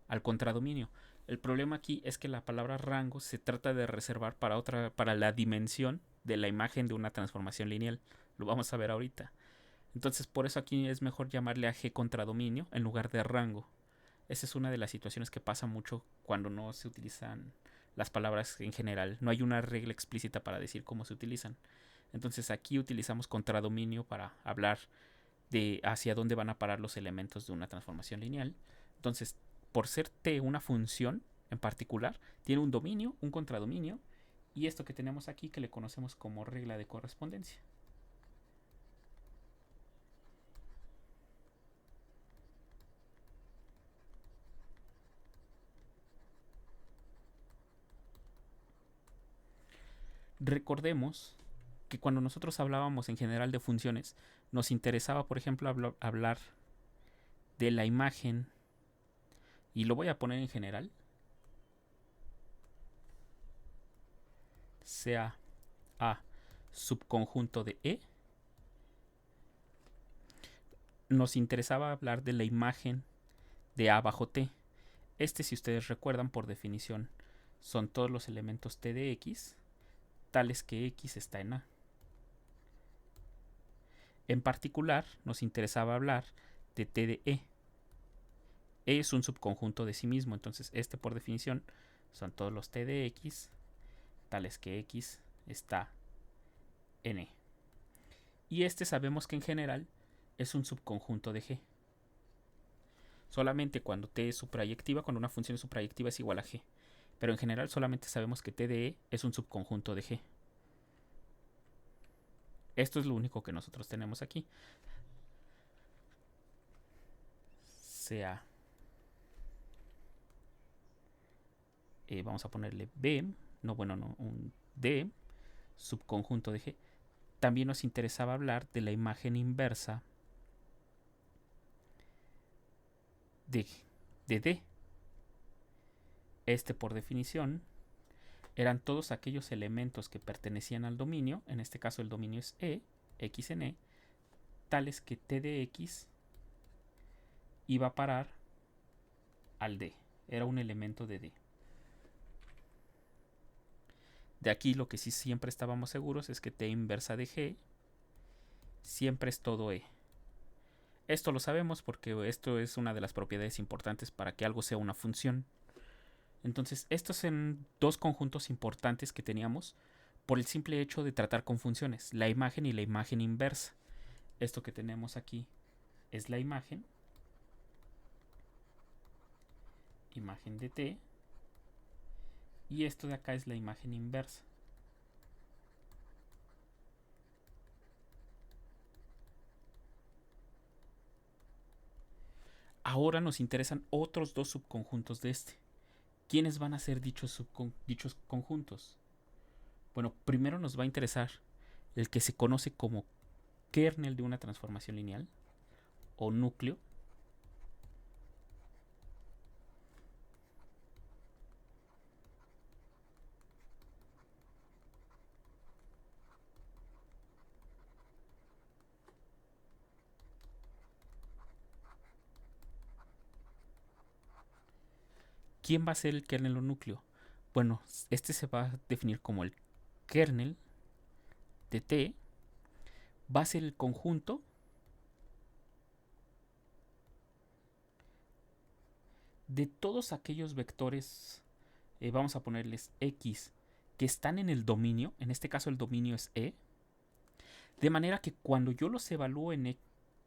al contradominio. El problema aquí es que la palabra rango se trata de reservar para la dimensión de la imagen de una transformación lineal. Lo vamos a ver ahorita. Entonces por eso aquí es mejor llamarle a G contradominio en lugar de rango. Esa es una de las situaciones que pasa mucho cuando no se utilizan las palabras en general. No hay una regla explícita para decir cómo se utilizan. Entonces aquí utilizamos contradominio para hablar de hacia dónde van a parar los elementos de una transformación lineal. Entonces, por ser T una función en particular, tiene un dominio, un contradominio y esto que tenemos aquí que le conocemos como regla de correspondencia. Recordemos que cuando nosotros hablábamos en general de funciones, nos interesaba, por ejemplo, hablar de la imagen, y lo voy a poner en general, sea A subconjunto de E. Nos interesaba hablar de la imagen de A bajo T. Si ustedes recuerdan, por definición, son todos los elementos T de X, tales que X está en A. En particular, nos interesaba hablar de T de E. E es un subconjunto de sí mismo, entonces por definición son todos los T de X, tales que X está en E. Y sabemos que en general es un subconjunto de G. Solamente cuando T es suprayectiva, cuando una función es suprayectiva es igual a G. Pero en general solamente sabemos que T de E es un subconjunto de G. Esto es lo único que nosotros tenemos aquí. Sea vamos a ponerle B, un D, subconjunto de G. También nos interesaba hablar de la imagen inversa de D. Por definición, eran todos aquellos elementos que pertenecían al dominio, en este caso el dominio es E, X en E, tales que T de X iba a parar al D, era un elemento de D. De aquí lo que sí siempre estábamos seguros es que T inversa de G siempre es todo E. Esto lo sabemos porque esto es una de las propiedades importantes para que algo sea una función. Entonces, estos son dos conjuntos importantes que teníamos por el simple hecho de tratar con funciones, la imagen y la imagen inversa. Esto que tenemos aquí es la imagen de T, y esto de acá es la imagen inversa. Ahora nos interesan otros dos subconjuntos de ¿Quiénes van a ser dichos conjuntos? Bueno, primero nos va a interesar el que se conoce como kernel de una transformación lineal o núcleo. ¿Quién va a ser el kernel o núcleo? Bueno, se va a definir como el kernel de T. Va a ser el conjunto de todos aquellos vectores, vamos a ponerles X, que están en el dominio. En este caso el dominio es E. De manera que cuando yo los evalúo en E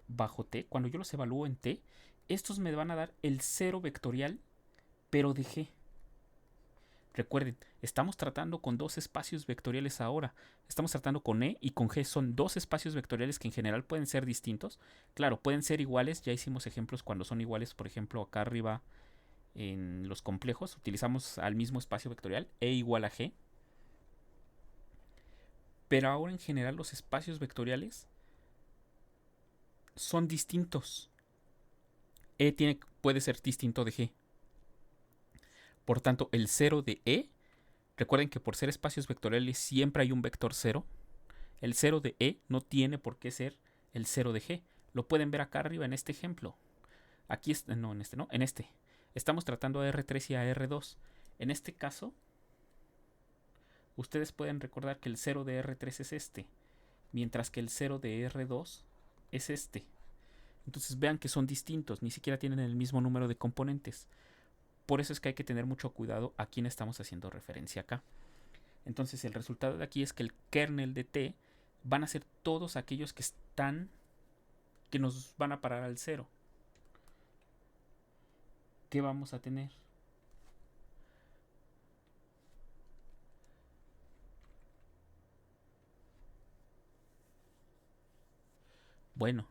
bajo T, cuando yo los evalúo en T, estos me van a dar el cero vectorial, pero de G. Recuerden, estamos tratando con dos espacios vectoriales ahora. Estamos tratando con E y con G. Son dos espacios vectoriales que en general pueden ser distintos. Claro, pueden ser iguales. Ya hicimos ejemplos cuando son iguales. Por ejemplo, acá arriba en los complejos utilizamos al mismo espacio vectorial, E igual a G. Pero ahora en general los espacios vectoriales son distintos. Puede ser distinto de G. Por tanto, el 0 de E, recuerden que por ser espacios vectoriales siempre hay un vector 0. El 0 de E no tiene por qué ser el 0 de G. Lo pueden ver acá arriba en este ejemplo. Aquí en este. Estamos tratando a R3 y a R2. En este caso, ustedes pueden recordar que el 0 de R3 es este, mientras que el 0 de R2 es este. Entonces vean que son distintos, ni siquiera tienen el mismo número de componentes. Por eso es que hay que tener mucho cuidado a quién estamos haciendo referencia acá. Entonces el resultado de aquí es que el kernel de T van a ser todos aquellos que nos van a parar al 0. ¿Qué vamos a tener? Bueno,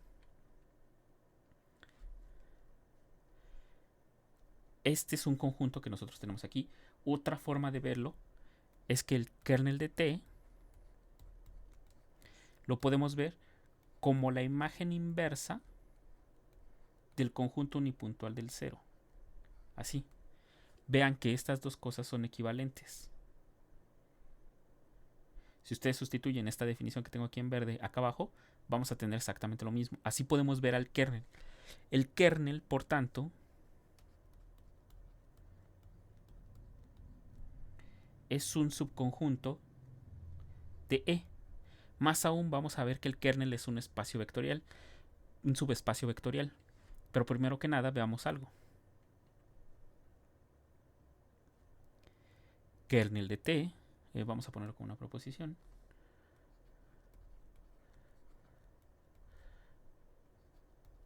este es un conjunto que nosotros tenemos aquí. Otra forma de verlo es que el kernel de T lo podemos ver como la imagen inversa del conjunto unipuntual del 0. Así. Vean que estas dos cosas son equivalentes. Si ustedes sustituyen esta definición que tengo aquí en verde acá abajo, vamos a tener exactamente lo mismo. Así podemos ver al kernel. El kernel, por tanto, es un subconjunto de E. Más aún vamos a ver que el kernel es un espacio vectorial, un subespacio vectorial. Pero primero que nada veamos algo. Kernel de T, vamos a ponerlo como una proposición.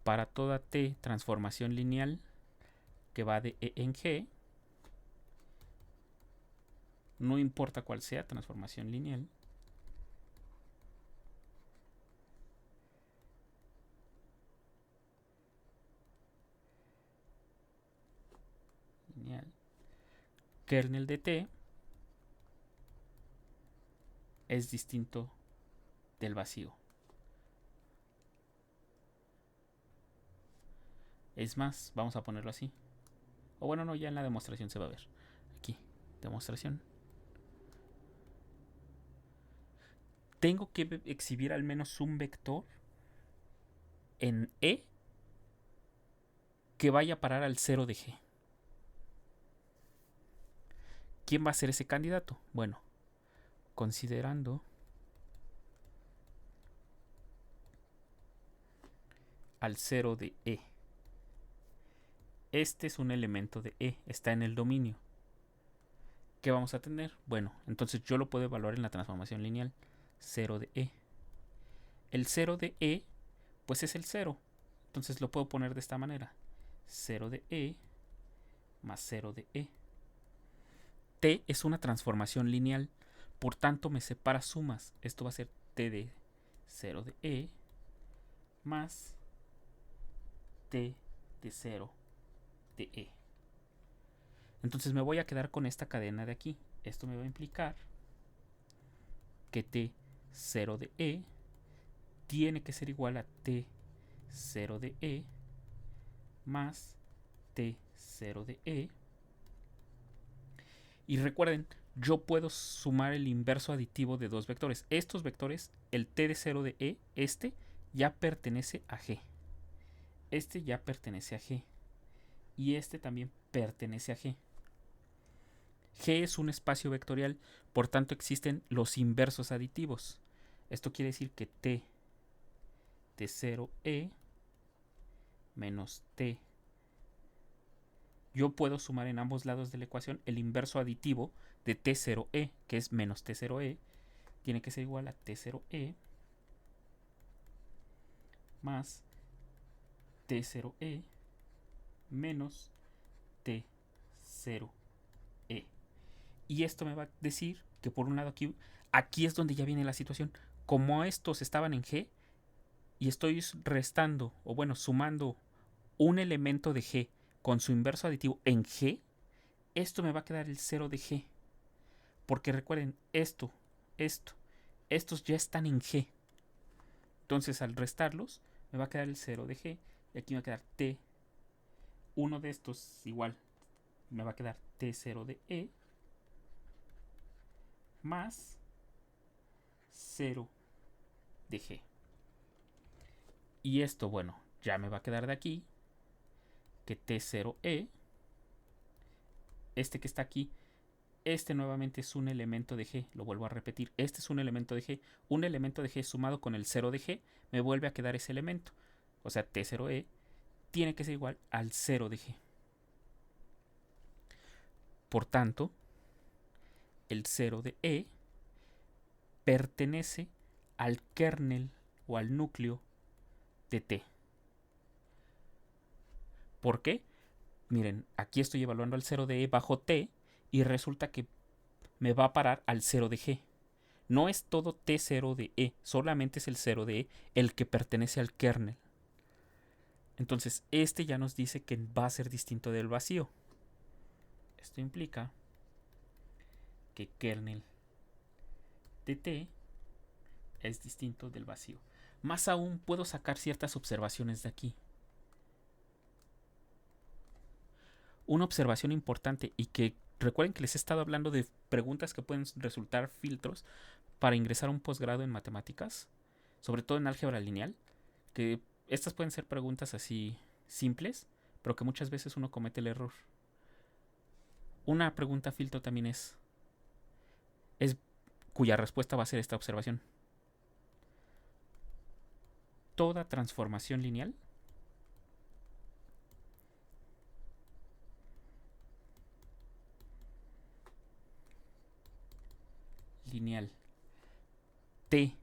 Para toda T transformación lineal que va de E en G, no importa cuál sea transformación lineal, kernel de T es distinto del vacío. Es más, vamos a ponerlo así. O bueno, no, ya en la demostración se va a ver. Aquí, demostración. Tengo que exhibir al menos un vector en E que vaya a parar al 0 de G. ¿Quién va a ser ese candidato? Bueno, considerando al 0 de E. Este es un elemento de E, está en el dominio. ¿Qué vamos a tener? Bueno, entonces yo lo puedo evaluar en la transformación lineal 0 de E. El 0 de E, pues es el 0. Entonces lo puedo poner de esta manera. 0 de E más 0 de E. T es una transformación lineal, por tanto me separa sumas. Esto va a ser T de 0 de E más T de 0 de E. Entonces me voy a quedar con esta cadena de aquí. Esto me va a implicar que T0 de E tiene que ser igual a T0 de E más T0 de E. Y recuerden, yo puedo sumar el inverso aditivo de dos vectores. Estos vectores, el T de 0 de E, este ya pertenece a G. Este ya pertenece a G. Y este también pertenece a G. G es un espacio vectorial, por tanto existen los inversos aditivos. Esto quiere decir que T de 0E menos T. Yo puedo sumar en ambos lados de la ecuación el inverso aditivo de T0E, que es menos T0E. Tiene que ser igual a T0E más T0E menos T0E. Y esto me va a decir que por un lado aquí es donde ya viene la situación. Como estos estaban en G y estoy restando, o bueno, sumando un elemento de G con su inverso aditivo en G, esto me va a quedar el 0 de G. Porque recuerden, estos ya están en G. Entonces al restarlos, me va a quedar el 0 de G. Y aquí me va a quedar T. Uno de estos igual. Me va a quedar T0 de E más 0 de G. Y esto, bueno, ya me va a quedar de aquí que T0E, este que está aquí, este nuevamente es un elemento de G. Lo vuelvo a repetir, este es un elemento de G. Un elemento de G sumado con el 0 de G me vuelve a quedar ese elemento. O sea, T0E tiene que ser igual al 0 de G. Por tanto, el 0 de E pertenece al kernel o al núcleo de T. ¿Por qué? Miren, aquí estoy evaluando al 0 de E bajo T y resulta que me va a parar al 0 de G. No es todo T0 de E, solamente es el 0 de E el que pertenece al kernel. Entonces, este ya nos dice que va a ser distinto del vacío. Esto implica que kernel de T es distinto del vacío. Más aún, puedo sacar ciertas observaciones de aquí. Una observación importante, y que recuerden que les he estado hablando de preguntas que pueden resultar filtros para ingresar a un posgrado en matemáticas, sobre todo en álgebra lineal, que estas pueden ser preguntas así simples, pero que muchas veces uno comete el error. Una pregunta filtro también es cuya respuesta va a ser esta observación. Toda transformación lineal T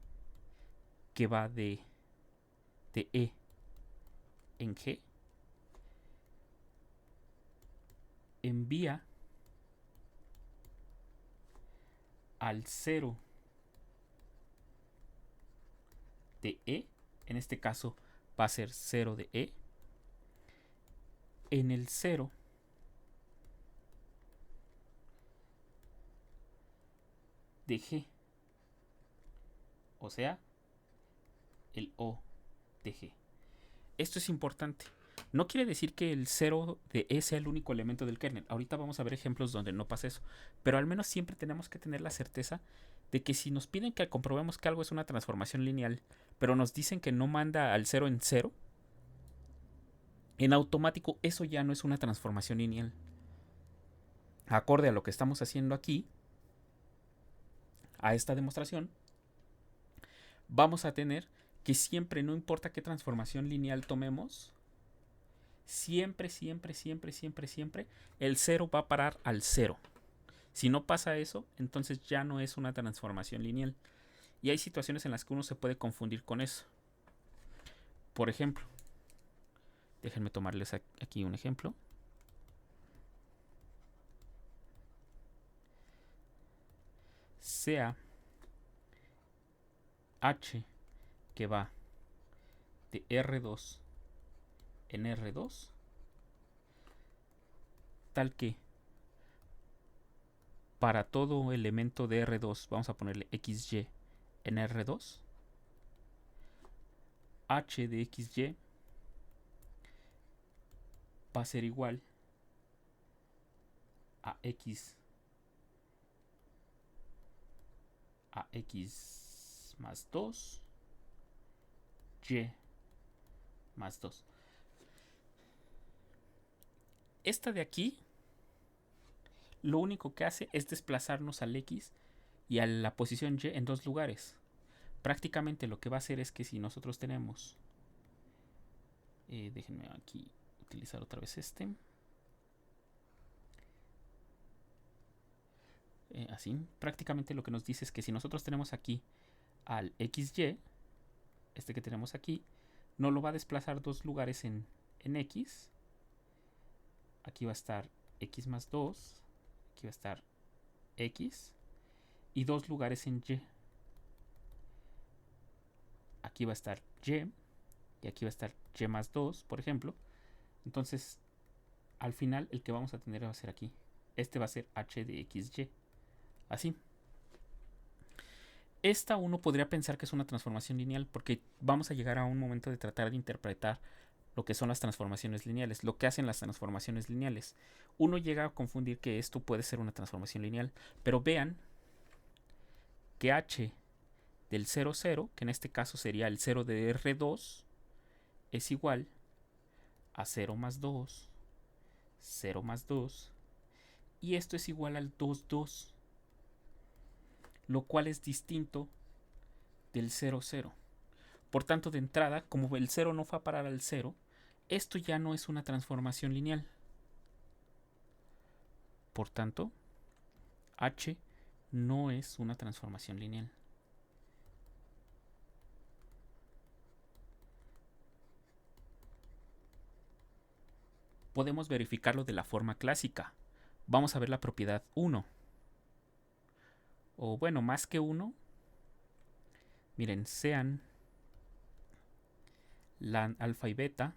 que va de E en G envía al 0 de E, en este caso va a ser 0 de E, en el 0 de G, o sea, el O de G. Esto es importante. No quiere decir que el 0 de E sea el único elemento del kernel. Ahorita vamos a ver ejemplos donde no pasa eso. Pero al menos siempre tenemos que tener la certeza de que si nos piden que comprobemos que algo es una transformación lineal, pero nos dicen que no manda al 0 en 0, en automático eso ya no es una transformación lineal. Acorde a lo que estamos haciendo aquí, a esta demostración, vamos a tener que siempre, no importa qué transformación lineal tomemos, siempre, el 0 va a parar al 0. Si no pasa eso, entonces ya no es una transformación lineal. Y hay situaciones en las que uno se puede confundir con eso. Por ejemplo, déjenme tomarles aquí un ejemplo. Sea H que va de R2 en R2, tal que para todo elemento de R2 vamos a ponerle XY en R2, H de XY va a ser igual a X más 2, Y más 2. Esta de aquí lo único que hace es desplazarnos al X y a la posición Y en dos lugares. Prácticamente lo que va a hacer es que si nosotros tenemos, déjenme aquí utilizar otra vez este, así, prácticamente lo que nos dice es que si nosotros tenemos aquí al XY, este que tenemos aquí, no lo va a desplazar dos lugares en X. Aquí va a estar X más 2, aquí va a estar X, y dos lugares en Y. Aquí va a estar Y, y aquí va a estar Y más 2, por ejemplo. Entonces, al final, el que vamos a tener va a ser aquí. Este va a ser H de XY. Así. Esta uno podría pensar que es una transformación lineal porque vamos a llegar a un momento de tratar de interpretar lo que son las transformaciones lineales, lo que hacen las transformaciones lineales. Uno llega a confundir que esto puede ser una transformación lineal, pero vean que H del 0, 0, que en este caso sería el 0 de R2, es igual a 0 más 2, 0 más 2, y esto es igual al 2, 2, lo cual es distinto del 0, 0. Por tanto, de entrada, como el 0 no fue a parar al 0, esto ya no es una transformación lineal. Por tanto, H no es una transformación lineal. Podemos verificarlo de la forma clásica. Vamos a ver la propiedad 1. O bueno, más que 1. Miren, sean la alfa y beta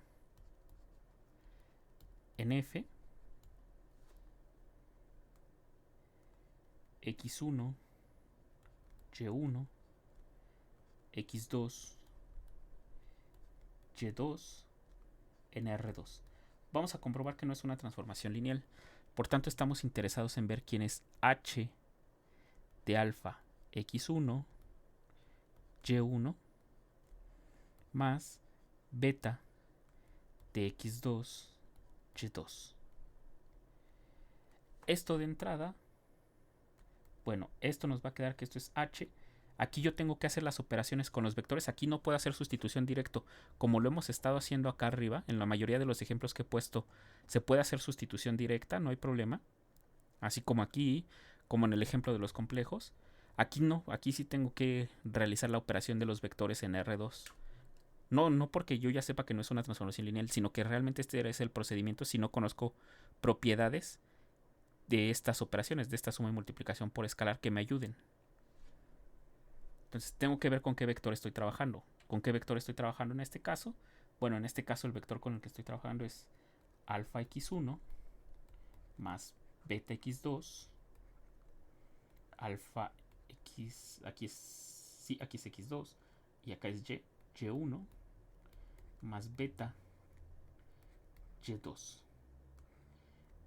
en F, X1, Y1, x2, y2 en R2. Vamos a comprobar que no es una transformación lineal. Por tanto, estamos interesados en ver quién es h de alfa x1, y1 más beta de x2, y2. Esto de entrada, bueno, esto nos va a quedar que esto es h. Aquí yo tengo que hacer las operaciones con los vectores. Aquí no puedo hacer sustitución directo. Como lo hemos estado haciendo acá arriba, en la mayoría de los ejemplos que he puesto, se puede hacer sustitución directa, no hay problema. Así como aquí, como en el ejemplo de los complejos. Aquí no, aquí sí tengo que realizar la operación de los vectores en R2. No porque yo ya sepa que no es una transformación lineal, sino que realmente este es el procedimiento si no conozco propiedades de estas operaciones, de esta suma y multiplicación por escalar que me ayuden. Entonces tengo que ver con qué vector estoy trabajando. ¿Con qué vector estoy trabajando en este caso? Bueno, en este caso el vector con el que estoy trabajando es alfa x1 más beta x2, alfa x, aquí es x2 y acá es y1 más beta y2.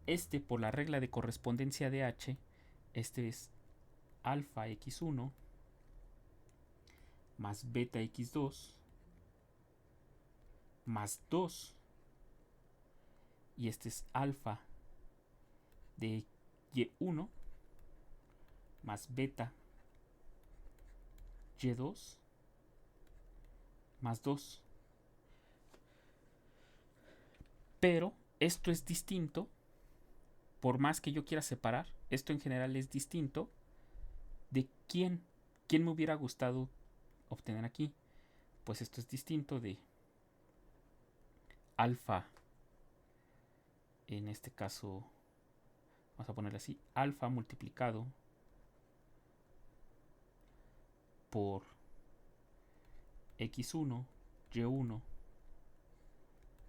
Este, por la regla de correspondencia de h, este es alfa x1 más beta x2 más 2 y este es alfa de y1 más beta y2 más 2. Pero esto es distinto, por más que yo quiera separar, esto en general es distinto de quién me hubiera gustado obtener aquí. Pues esto es distinto de alfa, en este caso vamos a ponerle así, alfa multiplicado por x1, y1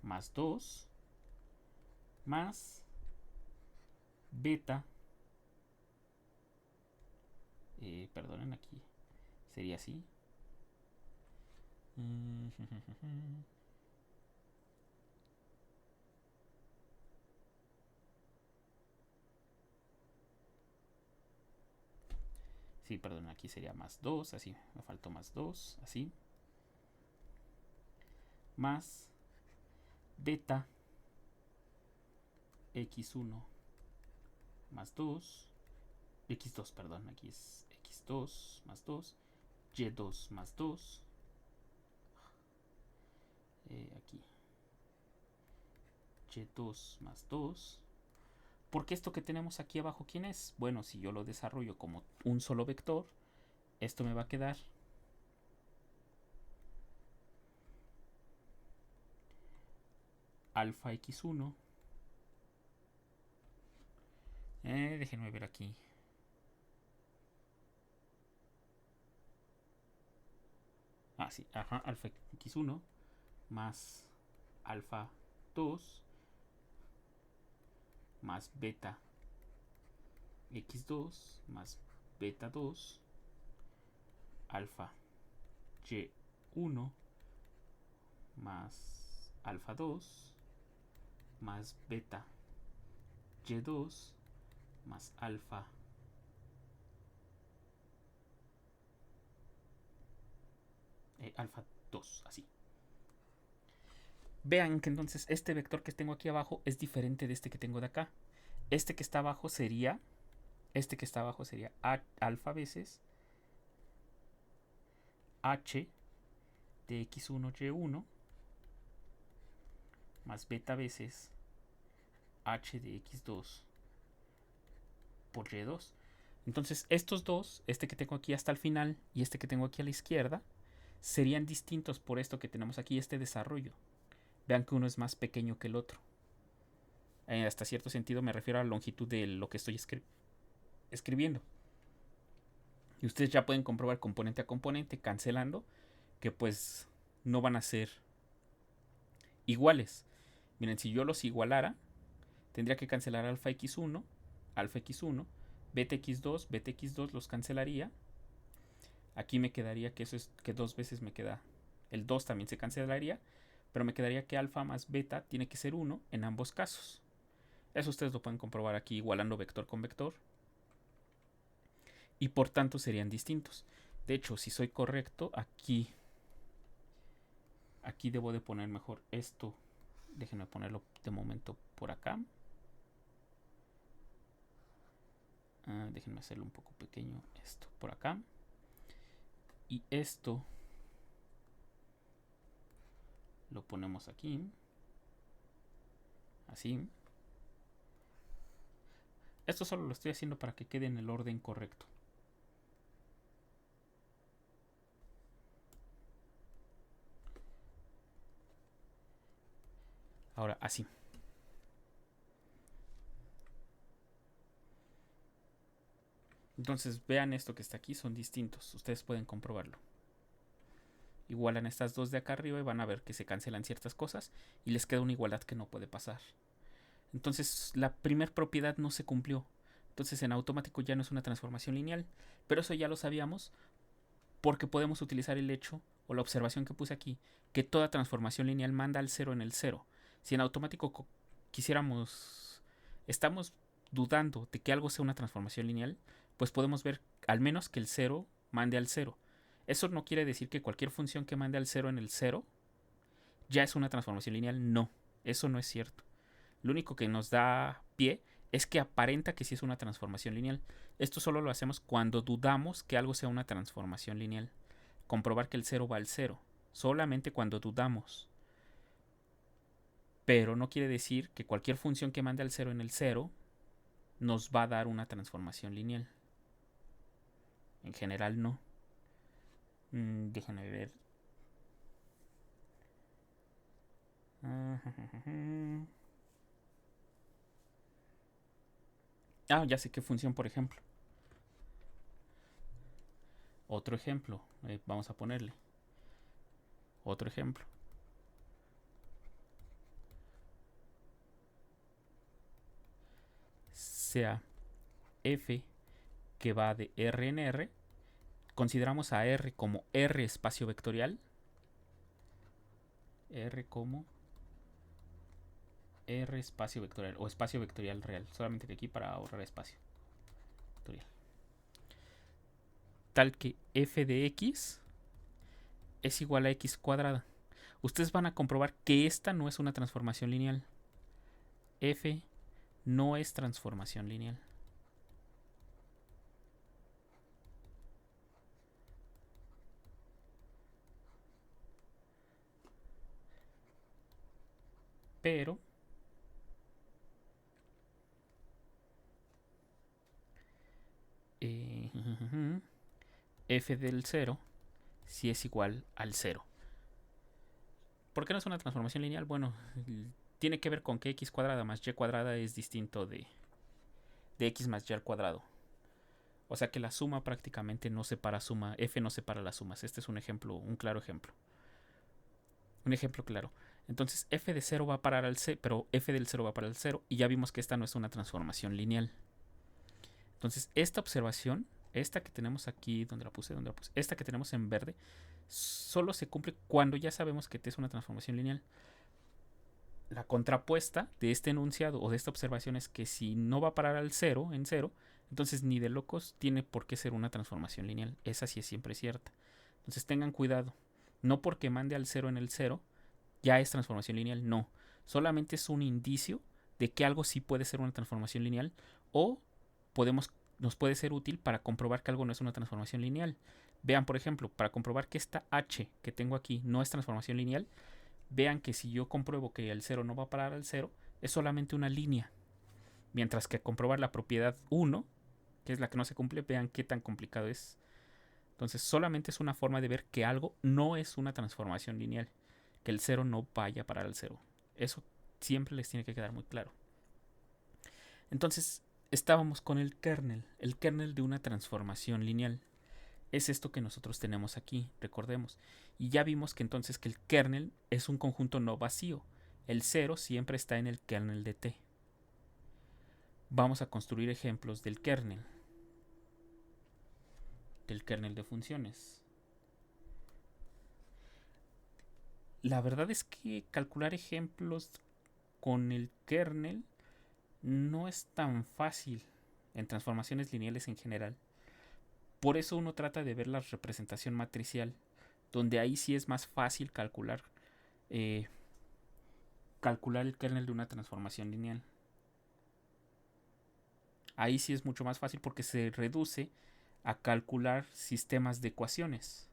más 2 más beta, perdonen, aquí sería así. Sí, perdón, aquí sería más 2, así, me faltó más 2, así. Más beta x1 más 2, x2, perdón, aquí es x2 más 2, y2 más 2, aquí y2 más 2. Porque esto que tenemos aquí abajo, ¿quién es? Bueno, si yo lo desarrollo como un solo vector, esto me va a quedar alfa x1. Déjenme ver aquí. Ah, sí, ajá, alfa x1 más alfa 2 más beta x2 más beta 2 alfa y1 más alfa 2 más beta y2 más alfa alfa 2, así. Vean que entonces este vector que tengo aquí abajo es diferente de este que tengo de acá. Este que está abajo sería alfa veces h de x1 y1 más beta veces h de x2 por y2. Entonces estos dos, este que tengo aquí hasta el final y este que tengo aquí a la izquierda, serían distintos por esto que tenemos aquí, este desarrollo. Vean que uno es más pequeño que el otro. Hasta cierto sentido me refiero a la longitud de lo que estoy escribiendo. Y ustedes ya pueden comprobar componente a componente, cancelando, que pues no van a ser iguales. Miren, si yo los igualara, tendría que cancelar alfa x1, beta x2 los cancelaría. Aquí me quedaría que eso es que 2 veces me queda. El 2 también se cancelaría, pero me quedaría que alfa más beta tiene que ser 1 en ambos casos. Eso ustedes lo pueden comprobar aquí igualando vector con vector. Y por tanto serían distintos. De hecho, si soy correcto, aquí debo de poner mejor esto. Déjenme ponerlo de momento por acá. Déjenme hacerlo un poco pequeño. Esto por acá. Y esto lo ponemos aquí. Así. Esto solo lo estoy haciendo para que quede en el orden correcto. Ahora, así. Entonces, vean esto que está aquí, son distintos. Ustedes pueden comprobarlo. Igualan estas dos de acá arriba y van a ver que se cancelan ciertas cosas y les queda una igualdad que no puede pasar. Entonces, la primera propiedad no se cumplió. Entonces, en automático ya no es una transformación lineal. Pero eso ya lo sabíamos porque podemos utilizar el hecho o la observación que puse aquí, que toda transformación lineal manda al 0 en el 0. Si en automático estamos dudando de que algo sea una transformación lineal, pues podemos ver al menos que el 0 mande al 0. Eso no quiere decir que cualquier función que mande al 0 en el 0 ya es una transformación lineal. No, eso no es cierto. Lo único que nos da pie es que aparenta que sí es una transformación lineal. Esto solo lo hacemos cuando dudamos que algo sea una transformación lineal. Comprobar que el 0 va al 0. Solamente cuando dudamos. Pero no quiere decir que cualquier función que mande al 0 en el 0 nos va a dar una transformación lineal. En general no. Déjenme ver. Ya sé qué función, por ejemplo. Otro ejemplo. Vamos a ponerle. Otro ejemplo. Sea f que va de R en R. Consideramos a R como R espacio vectorial. R como R espacio vectorial o espacio vectorial real. Solamente que aquí para ahorrar espacio vectorial. Tal que f de x es igual a x cuadrada. Ustedes van a comprobar que esta no es una transformación lineal. F no es transformación lineal. Pero f del 0 sí es igual al 0. ¿Por qué no es una transformación lineal? Bueno, tiene que ver con que x cuadrada más y cuadrada es distinto de x más y al cuadrado. O sea que la suma prácticamente no separa suma, f no separa las sumas. Este es un ejemplo, un claro ejemplo. Un ejemplo claro. Entonces f de 0 va a parar al 0, pero f del 0 va a parar al 0 y ya vimos que esta no es una transformación lineal. Entonces esta observación, esta que tenemos aquí, ¿dónde la puse? Esta que tenemos en verde, solo se cumple cuando ya sabemos que t es una transformación lineal. La contrapuesta de este enunciado o de esta observación es que si no va a parar al 0 en 0, entonces ni de locos tiene por qué ser una transformación lineal. Esa sí es siempre cierta. Entonces tengan cuidado. No porque mande al 0 en el 0 ya es transformación lineal. No. Solamente es un indicio de que algo sí puede ser una transformación lineal o nos puede ser útil para comprobar que algo no es una transformación lineal. Vean, por ejemplo, para comprobar que esta h que tengo aquí no es transformación lineal, vean que si yo compruebo que el 0 no va a parar al 0, es solamente una línea. Mientras que comprobar la propiedad 1, que es la que no se cumple, vean qué tan complicado es. Entonces solamente es una forma de ver que algo no es una transformación lineal, que el 0 no vaya a parar al 0. Eso siempre les tiene que quedar muy claro. Entonces estábamos con el kernel de una transformación lineal. Es esto que nosotros tenemos aquí, recordemos. Y ya vimos que entonces que el kernel es un conjunto no vacío. El 0 siempre está en el kernel de T. Vamos a construir ejemplos del kernel. del kernel de funciones. La verdad es que calcular ejemplos con el kernel no es tan fácil en transformaciones lineales en general. Por eso uno trata de ver la representación matricial, donde ahí sí es más fácil eh, calcular el kernel de una transformación lineal. Ahí sí es mucho más fácil porque se reduce a calcular sistemas de ecuaciones.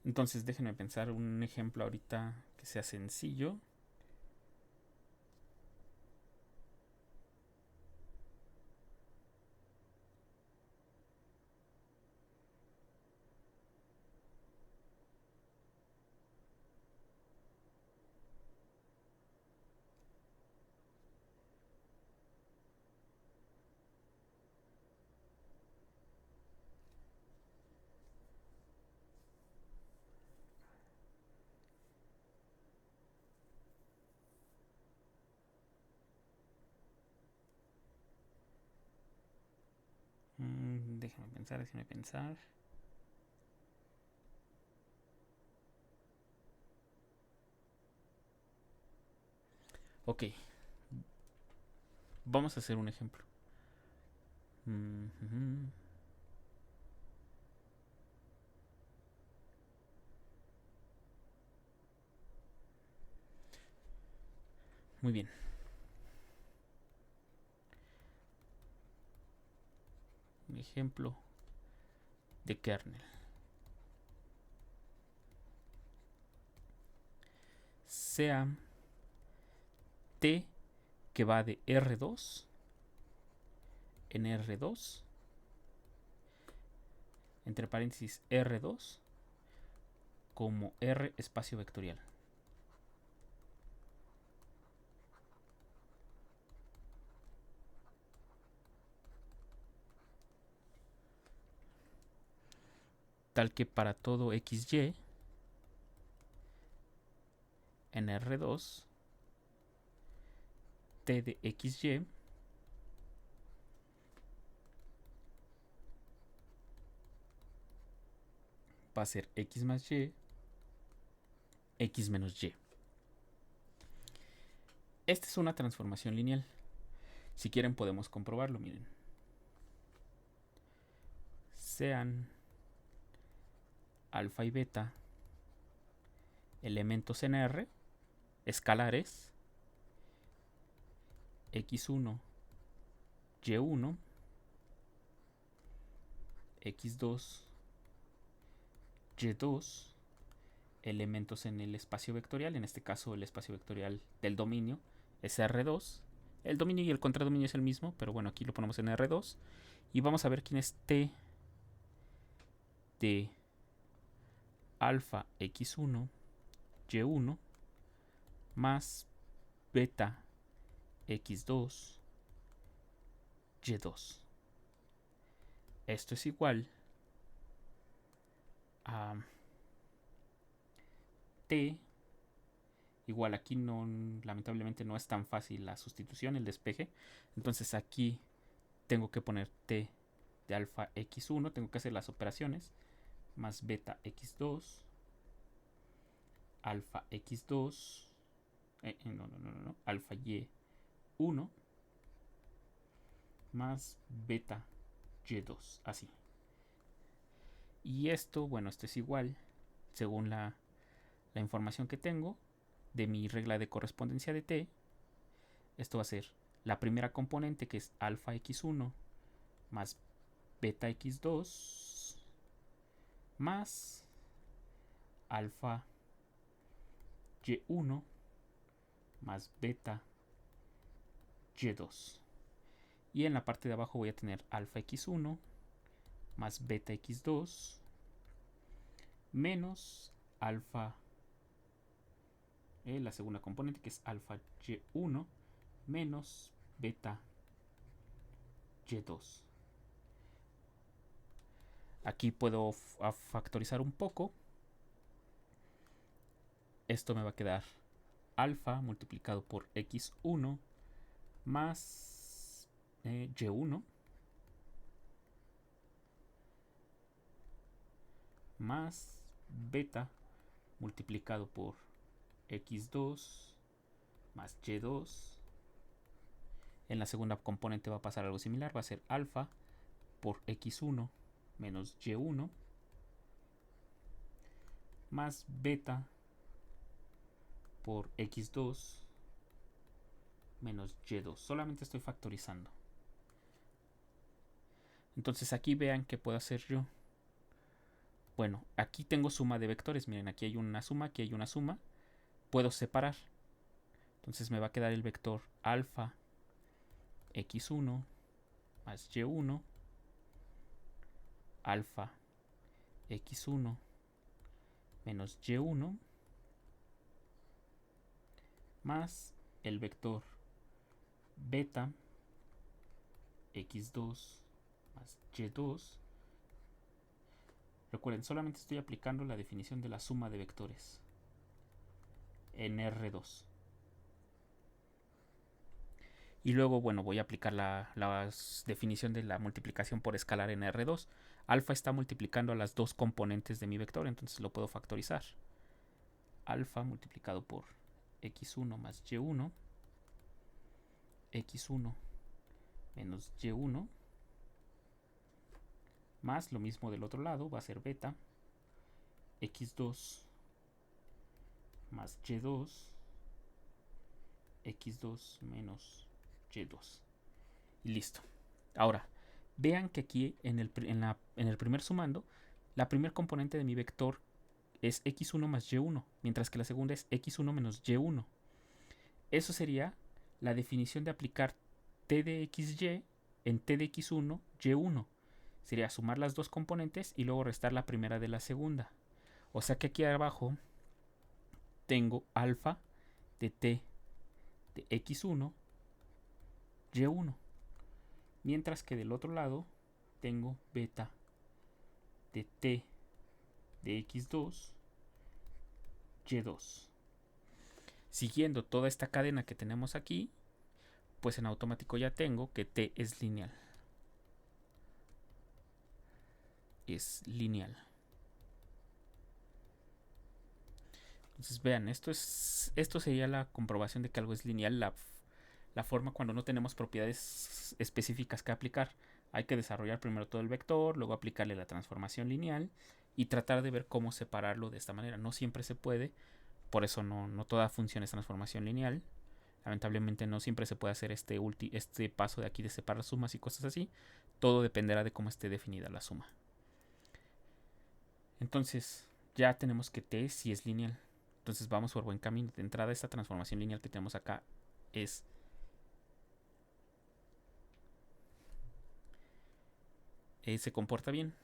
Entonces déjenme pensar un ejemplo ahorita que sea sencillo. Déjenme pensar. Ok, vamos a hacer un ejemplo. Muy bien. Un ejemplo de kernel. Sea T que va de R2 en R2, entre paréntesis R2, como R espacio vectorial. Tal que para todo XY en R2, T de XY va a ser X más Y, X menos Y. Esta es una transformación lineal. Si quieren podemos comprobarlo, miren. Sean alfa y beta elementos en R, escalares, X1, Y1, X2, Y2, elementos en el espacio vectorial, en este caso el espacio vectorial del dominio es R2. El dominio y el contradominio es el mismo, pero bueno, aquí lo ponemos en R2. Y vamos a ver quién es T de alfa X1, Y1 más beta X2, Y2. Esto es igual a T. Igual aquí no, lamentablemente no es tan fácil la sustitución, el despeje. Entonces aquí tengo que poner T de alfa X1, tengo que hacer las operaciones, más beta X2, alfa X2, alfa Y1, más beta Y2, así. Y esto, bueno, esto es igual, según la información que tengo de mi regla de correspondencia de T. Esto va a ser la primera componente, que es alfa X1 más beta X2 más alfa Y1 más beta Y2. Y en la parte de abajo voy a tener alfa X1 más beta X2 menos alfa, la segunda componente, que es alfa Y1 menos beta Y2. Aquí puedo factorizar un poco. Esto me va a quedar alfa multiplicado por x1 más y1 más beta multiplicado por x2 más y2. En la segunda componente va a pasar algo similar, va a ser alfa por x1 menos y1 más beta por x2 menos y2. Solamente estoy factorizando. Entonces aquí vean qué puedo hacer yo. Bueno, aquí tengo suma de vectores. Miren, aquí hay una suma, aquí hay una suma. Puedo separar. Entonces me va a quedar el vector alfa x1 más y1 alfa x1 menos y1 más el vector beta x2 más y2. Recuerden, solamente estoy aplicando la definición de la suma de vectores en R2. Y luego, bueno, voy a aplicar la definición de la multiplicación por escalar en R2. Alfa está multiplicando a las dos componentes de mi vector, entonces lo puedo factorizar. Alfa multiplicado por x1 más y1, x1 menos y1, más lo mismo del otro lado, va a ser beta, x2 más y2, x2 menos y2. Y listo. Ahora, vean que aquí en el primer sumando, la primer componente de mi vector es x1 más y1, mientras que la segunda es x1 menos y1. Eso sería la definición de aplicar t de xy en t de x1, y1. Sería sumar las dos componentes y luego restar la primera de la segunda. O sea que aquí abajo tengo alfa de t de x1, y1. Mientras que del otro lado tengo beta de t de x2, y2. Siguiendo toda esta cadena que tenemos aquí, pues en automático ya tengo que t es lineal. Es lineal. Entonces vean, esto sería la comprobación de que algo es lineal. La forma cuando no tenemos propiedades específicas que aplicar. Hay que desarrollar primero todo el vector, luego aplicarle la transformación lineal y tratar de ver cómo separarlo de esta manera. No siempre se puede, por eso no toda función es transformación lineal. Lamentablemente no siempre se puede hacer este paso de aquí de separar sumas y cosas así. Todo dependerá de cómo esté definida la suma. Entonces ya tenemos que t sí es lineal. Entonces vamos por buen camino. De entrada, esta transformación lineal que tenemos acá se comporta bien.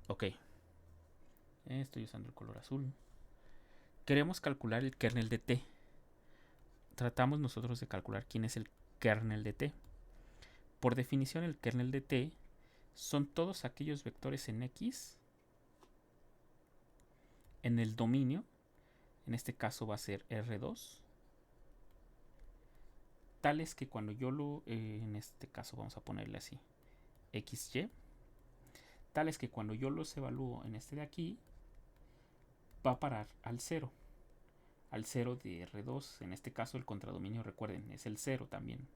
Ok. Estoy usando el color azul. Queremos calcular el kernel de t. Tratamos nosotros de calcular quién es el kernel de t. Por definición, el kernel de t son todos aquellos vectores en x en el dominio. En este caso va a ser R2. Tales que cuando yo en este caso vamos a ponerle así, XY. Tales que cuando yo los evalúo en este de aquí, va a parar al 0. Al 0 de R2. En este caso el contradominio, recuerden, es el 0 también.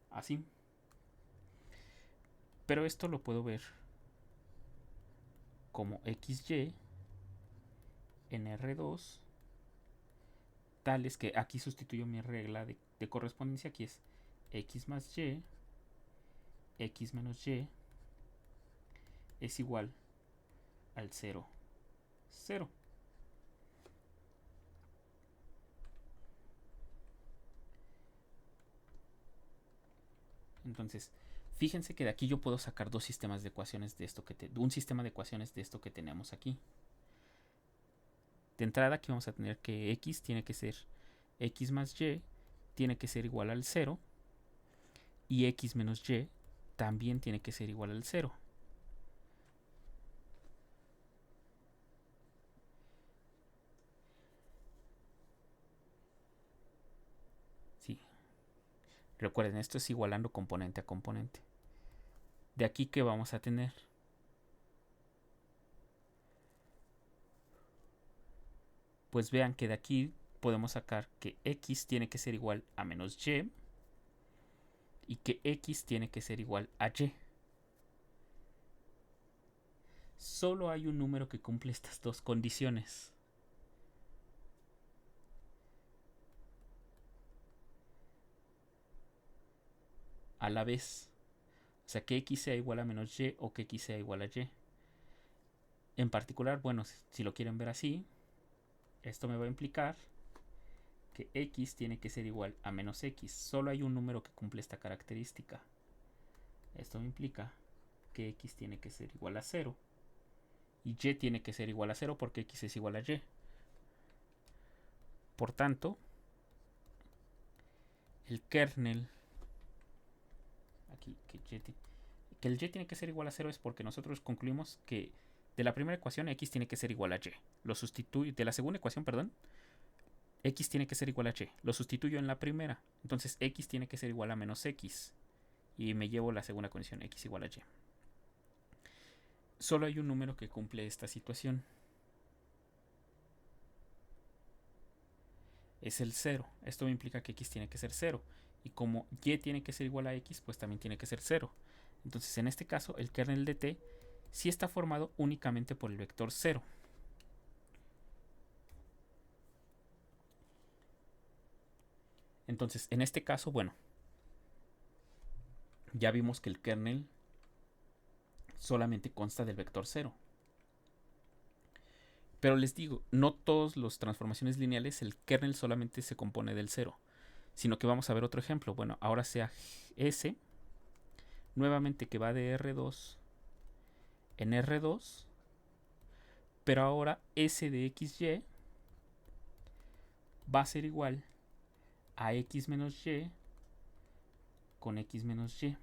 Así. Pero esto lo puedo ver como XY en R2. Tales que aquí sustituyo mi regla de correspondencia. Aquí es X más Y, X menos Y es igual al 0, 0. Entonces, fíjense que de aquí yo puedo sacar dos sistemas de ecuaciones de esto un sistema de ecuaciones de esto que tenemos aquí. De entrada aquí vamos a tener que X tiene que ser X más Y, tiene que ser igual al 0. y x menos y también tiene que ser igual al 0. Sí. Recuerden, esto es igualando componente a componente. De aquí, ¿qué vamos a tener? Pues vean que de aquí podemos sacar que x tiene que ser igual a menos y que x tiene que ser igual a y. Solo hay un número que cumple estas dos condiciones. A la vez. O sea, que x sea igual a menos y o que x sea igual a y. En particular, bueno, si lo quieren ver así, esto me va a implicar que x tiene que ser igual a menos x. Solo hay un número que cumple esta característica. Esto me implica que x tiene que ser igual a 0 y y tiene que ser igual a 0 porque x es igual a y. Por tanto, el kernel aquí que el y tiene que ser igual a 0 es porque nosotros concluimos que de la primera ecuación x tiene que ser igual a y. Lo sustituyo de la segunda ecuación, perdón. X tiene que ser igual a y. Lo sustituyo en la primera. Entonces x tiene que ser igual a menos x. Y me llevo la segunda condición, x igual a y. Solo hay un número que cumple esta situación. Es el 0. Esto me implica que x tiene que ser 0. Y como y tiene que ser igual a x, pues también tiene que ser 0. Entonces en este caso el kernel de t sí está formado únicamente por el vector 0. Entonces en este caso, bueno, ya vimos que el kernel solamente consta del vector 0. Pero les digo, no todas las transformaciones lineales el kernel solamente se compone del 0, sino que vamos a ver otro ejemplo. Bueno, ahora sea S, nuevamente que va de R2 en R2, pero ahora S de XY va a ser igual a X menos Y con X menos Y.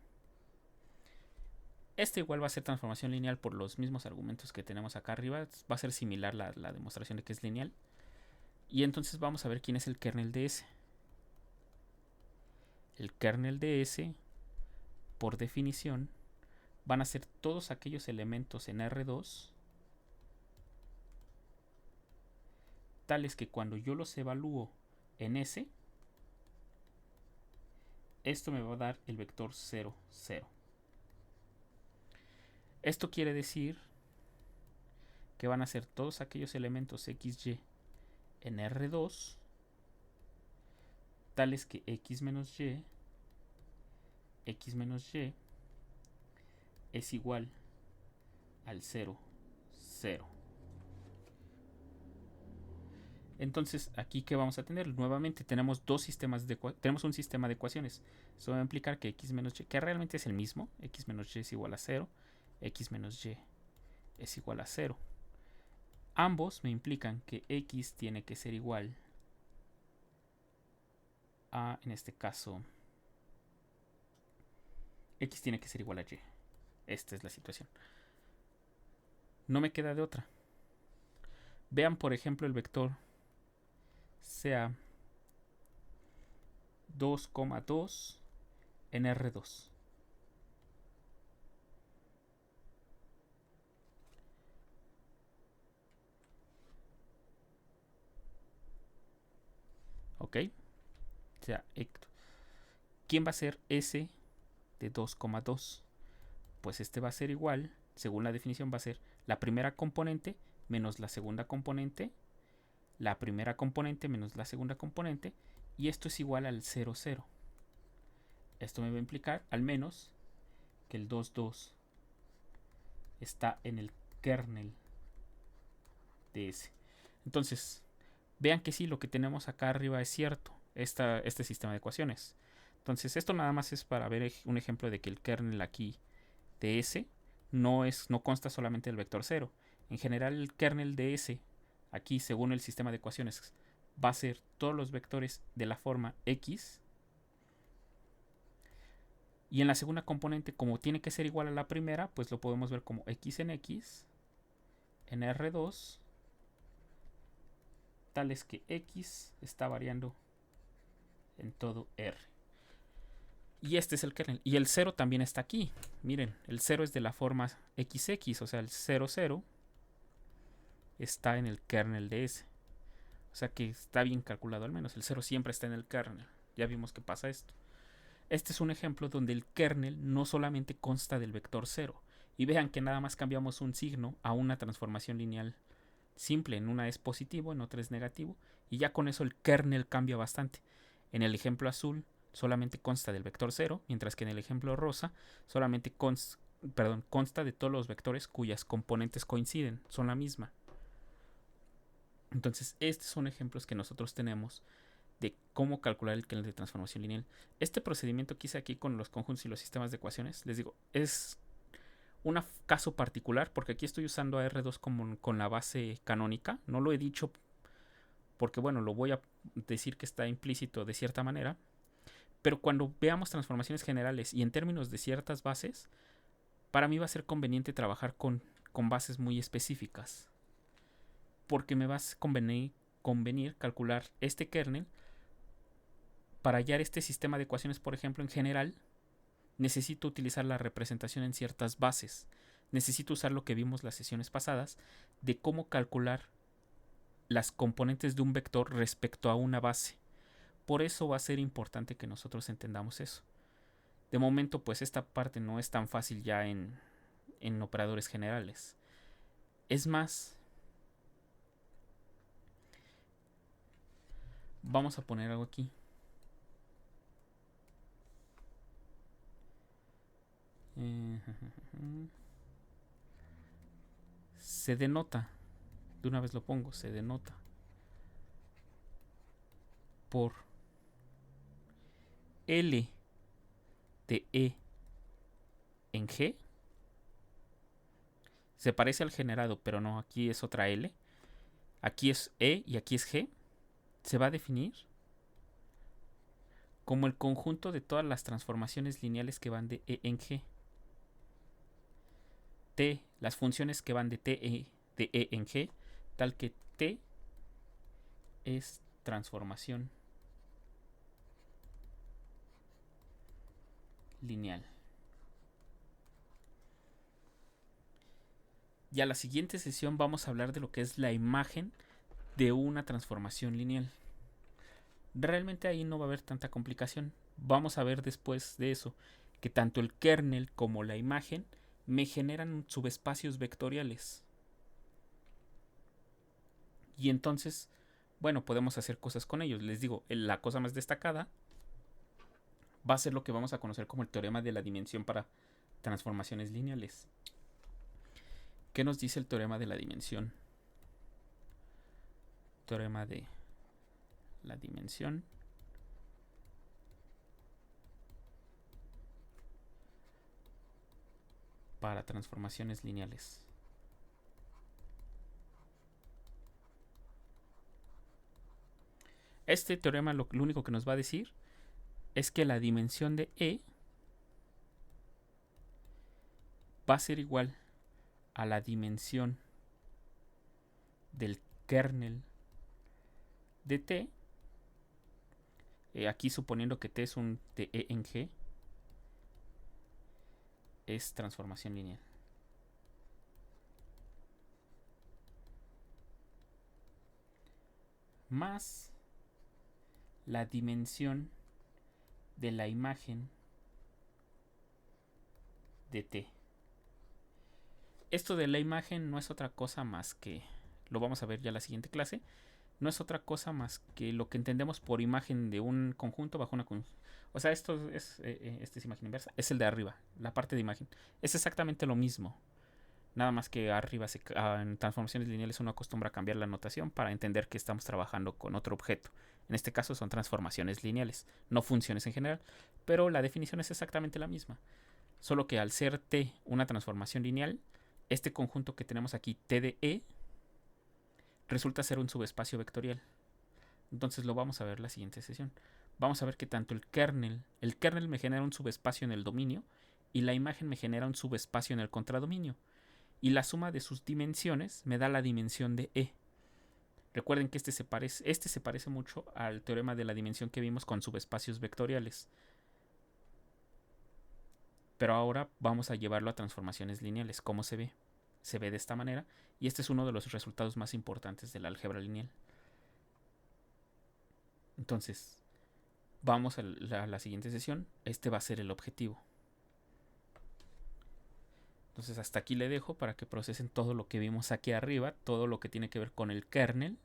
Este igual va a ser transformación lineal por los mismos argumentos que tenemos acá arriba. Va a ser similar la demostración de que es lineal. Y entonces vamos a ver quién es el kernel de S. El kernel de S, por definición, van a ser todos aquellos elementos en R2 tales que cuando yo los evalúo en S, esto me va a dar el vector 0, 0. Esto quiere decir que van a ser todos aquellos elementos XY en R2 tales que X menos Y es igual al 0, 0. Entonces, aquí ¿qué vamos a tener? Nuevamente tenemos tenemos un sistema de ecuaciones. Eso va a implicar que x menos y, que realmente es el mismo, x menos y es igual a 0, x menos y es igual a 0. Ambos me implican que x tiene que ser igual a, en este caso, x tiene que ser igual a y. Esta es la situación. No me queda de otra. Vean, por ejemplo, el vector sea 2,2 en R2. ¿Ok? O sea, ¿quién va a ser S de 2,2? Pues este va a ser igual, según la definición, va a ser la primera componente menos la segunda componente, la primera componente menos la segunda componente, y esto es igual al 0, 0. Esto me va a implicar, al menos, que el 2, 2 está en el kernel de S. Entonces, vean que sí, lo que tenemos acá arriba es cierto, este sistema de ecuaciones. Entonces, esto nada más es para ver un ejemplo de que el kernel aquí de S no consta solamente del vector 0. En general, el kernel de S, aquí según el sistema de ecuaciones, va a ser todos los vectores de la forma X Y en la segunda componente, como tiene que ser igual a la primera, pues lo podemos ver como x en x, en R2, tal es que x está variando en todo R. Y este es el kernel. Y el 0 también está aquí. Miren, el 0 es de la forma XX, o sea, el 0, 0 está en el kernel de S. O sea que está bien calculado al menos. El 0 siempre está en el kernel. Ya vimos que pasa esto. Este es un ejemplo donde el kernel no solamente consta del vector 0. Y vean que nada más cambiamos un signo a una transformación lineal simple. En una es positivo, en otra es negativo. Y ya con eso el kernel cambia bastante. En el ejemplo azul solamente consta del vector 0, mientras que en el ejemplo rosa solamente consta de todos los vectores cuyas componentes coinciden, son la misma. Entonces, estos son ejemplos que nosotros tenemos de cómo calcular el kernel de transformación lineal. Este procedimiento que hice aquí con los conjuntos y los sistemas de ecuaciones, les digo, es un caso particular porque aquí estoy usando a R2 con la base canónica. No lo he dicho porque, bueno, lo voy a decir que está implícito de cierta manera. Pero cuando veamos transformaciones generales y en términos de ciertas bases, para mí va a ser conveniente trabajar con bases muy específicas. Porque me va a convenir calcular este kernel. Para hallar este sistema de ecuaciones, por ejemplo, en general, necesito utilizar la representación en ciertas bases. Necesito usar lo que vimos las sesiones pasadas de cómo calcular las componentes de un vector respecto a una base. Por eso va a ser importante que nosotros entendamos eso. De momento, pues esta parte no es tan fácil ya en operadores generales. Es más, vamos a poner algo aquí. Se denota, de una vez lo pongo, se denota por L de E en G. Se parece al generado, pero no, aquí es otra L. Aquí es E y aquí es G. Se va a definir como el conjunto de todas las transformaciones lineales que van de E en G. T, las funciones que van de de E en G, tal que T es transformación lineal. Y a la siguiente sesión vamos a hablar de lo que es la imagen de una transformación lineal. Realmente ahí no va a haber tanta complicación. Vamos a ver después de eso que tanto el kernel como la imagen me generan subespacios vectoriales. Y entonces, bueno, podemos hacer cosas con ellos. Les digo, la cosa más destacada va a ser lo que vamos a conocer como el teorema de la dimensión para transformaciones lineales. ¿Qué nos dice el teorema de la dimensión? Teorema de la dimensión para transformaciones lineales. Este teorema lo único que nos va a decir es que la dimensión de E va a ser igual a la dimensión del kernel de T, aquí suponiendo que T es un de E en G, es transformación lineal. Más la dimensión de la imagen de T. Esto de la imagen no es otra cosa más que, lo vamos a ver ya en la siguiente clase, no es otra cosa más que lo que entendemos por imagen de un conjunto bajo una o sea, esto es imagen inversa, es el de arriba, la parte de imagen. Es exactamente lo mismo. Nada más que arriba en transformaciones lineales uno acostumbra a cambiar la notación para entender que estamos trabajando con otro objeto. En este caso son transformaciones lineales, no funciones en general, pero la definición es exactamente la misma. Solo que al ser T una transformación lineal, este conjunto que tenemos aquí, T de E, resulta ser un subespacio vectorial. Entonces lo vamos a ver la siguiente sesión. vamos a ver que tanto el kernel me genera un subespacio en el dominio y la imagen me genera un subespacio en el contradominio. Y la suma de sus dimensiones me da la dimensión de E. Recuerden que este se parece mucho al teorema de la dimensión que vimos con subespacios vectoriales. Pero ahora vamos a llevarlo a transformaciones lineales. ¿Cómo se ve? Se ve de esta manera. Y este es uno de los resultados más importantes de la álgebra lineal. Entonces, vamos a la siguiente sesión. Este va a ser el objetivo. Entonces hasta aquí le dejo para que procesen todo lo que vimos aquí arriba, todo lo que tiene que ver con el kernel,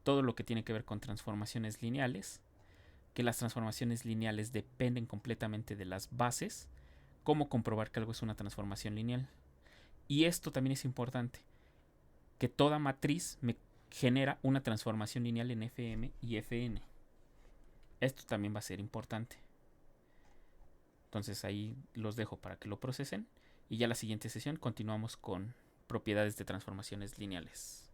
todo lo que tiene que ver con transformaciones lineales, que las transformaciones lineales dependen completamente de las bases, cómo comprobar que algo es una transformación lineal. Y esto también es importante, que toda matriz me genera una transformación lineal en Fm y Fn. Esto también va a ser importante. Entonces ahí los dejo para que lo procesen. Y ya la siguiente sesión continuamos con propiedades de transformaciones lineales.